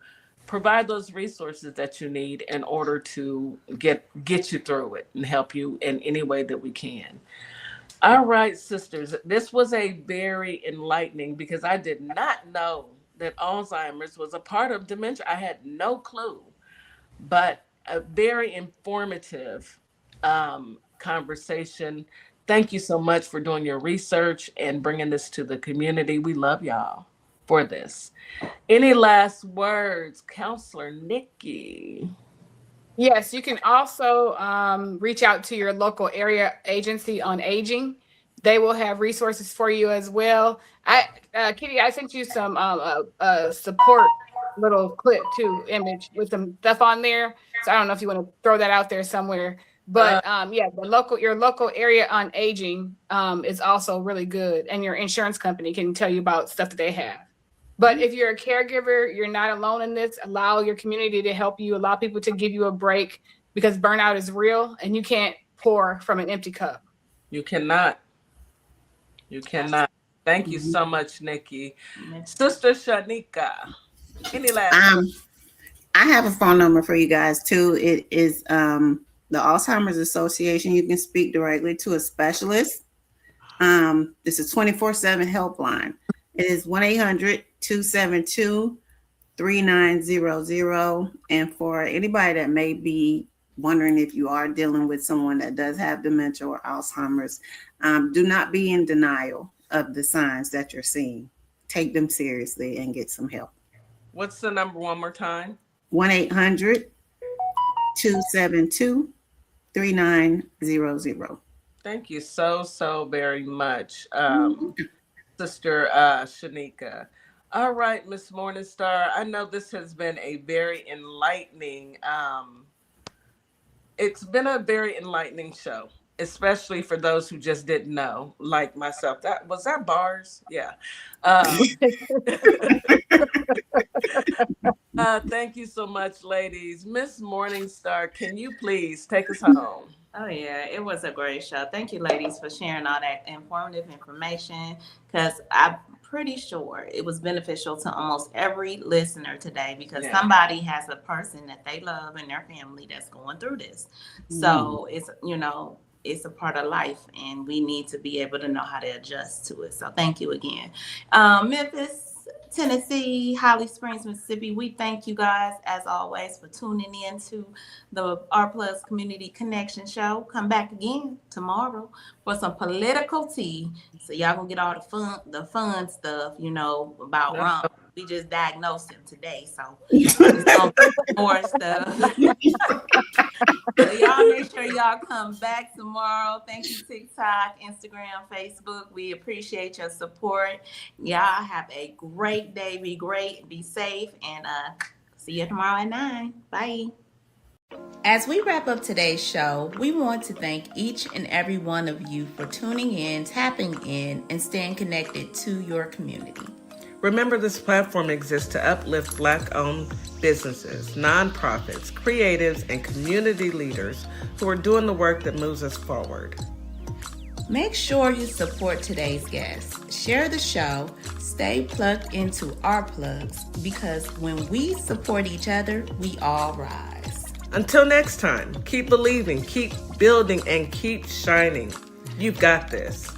provide those resources that you need in order to get you through it and help you in any way that we can. All right, sisters, this was a very enlightening, because I did not know that Alzheimer's was a part of dementia. I had no clue, but a very informative conversation. Thank you so much for doing your research and bringing this to the community. We love y'all for this. Any last words, Counselor Nikki? Yes, you can also reach out to your local area agency on aging. They will have resources for you as well. Kitty, I sent you some support little clip too, image with some stuff on there. So I don't know if you want to throw that out there somewhere. But your local area on aging is also really good, and your insurance company can tell you about stuff that they have. But if you're a caregiver, you're not alone in this. Allow your community to help you. Allow people to give you a break, because burnout is real, and you can't pour from an empty cup. You cannot. You cannot. Thank you so much, Nikki. Sister Shanika, any last I have a phone number for you guys too. It is the Alzheimer's Association. You can speak directly to a specialist. This is 24/7 helpline. It is 1-800-272-3900. And for anybody that may be wondering if you are dealing with someone that does have dementia or Alzheimer's, do not be in denial of the signs that you're seeing. Take them seriously and get some help. What's the number one more time? 1-800-272-3900. Thank you so very much, Sister Shanika. All right, Miss Morningstar. I know this has been a very enlightening. It's been a very enlightening show, especially for those who just didn't know, like myself. That was that bars, yeah. Thank you so much, ladies. Miss Morningstar, can you please take us home? Oh, yeah, it was a great show. Thank you, ladies, for sharing all that informative information, because I'm pretty sure it was beneficial to almost every listener today, because somebody has a person that they love in their family that's going through this. So it's, you know, it's a part of life, and we need to be able to know how to adjust to it. So thank you again. Memphis, Tennessee, Holly Springs, Mississippi, we thank you guys, as always, for tuning in to the Our Plus Community Connection Show. Come back again tomorrow for some political tea, so y'all gonna get all the fun stuff, you know, about Ron. We just diagnosed him today, so more stuff. So y'all Make sure y'all come back tomorrow. Thank you, TikTok, Instagram, Facebook. We appreciate your support. Y'all have a great day. Be great, be safe, and see you tomorrow at 9. Bye. As we wrap up today's show, we want to thank each and every one of you for tuning in, tapping in, and staying connected to your community. Remember, this platform exists to uplift Black-owned businesses, nonprofits, creatives, and community leaders who are doing the work that moves us forward. Make sure you support today's guest. Share the show. Stay plugged into our plugs, because when we support each other, we all rise. Until next time, keep believing, keep building, and keep shining. You've got this.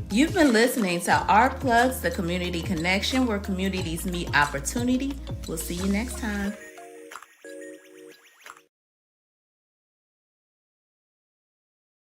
You've been listening to Our Plugs, the community connection where communities meet opportunity. We'll see you next time.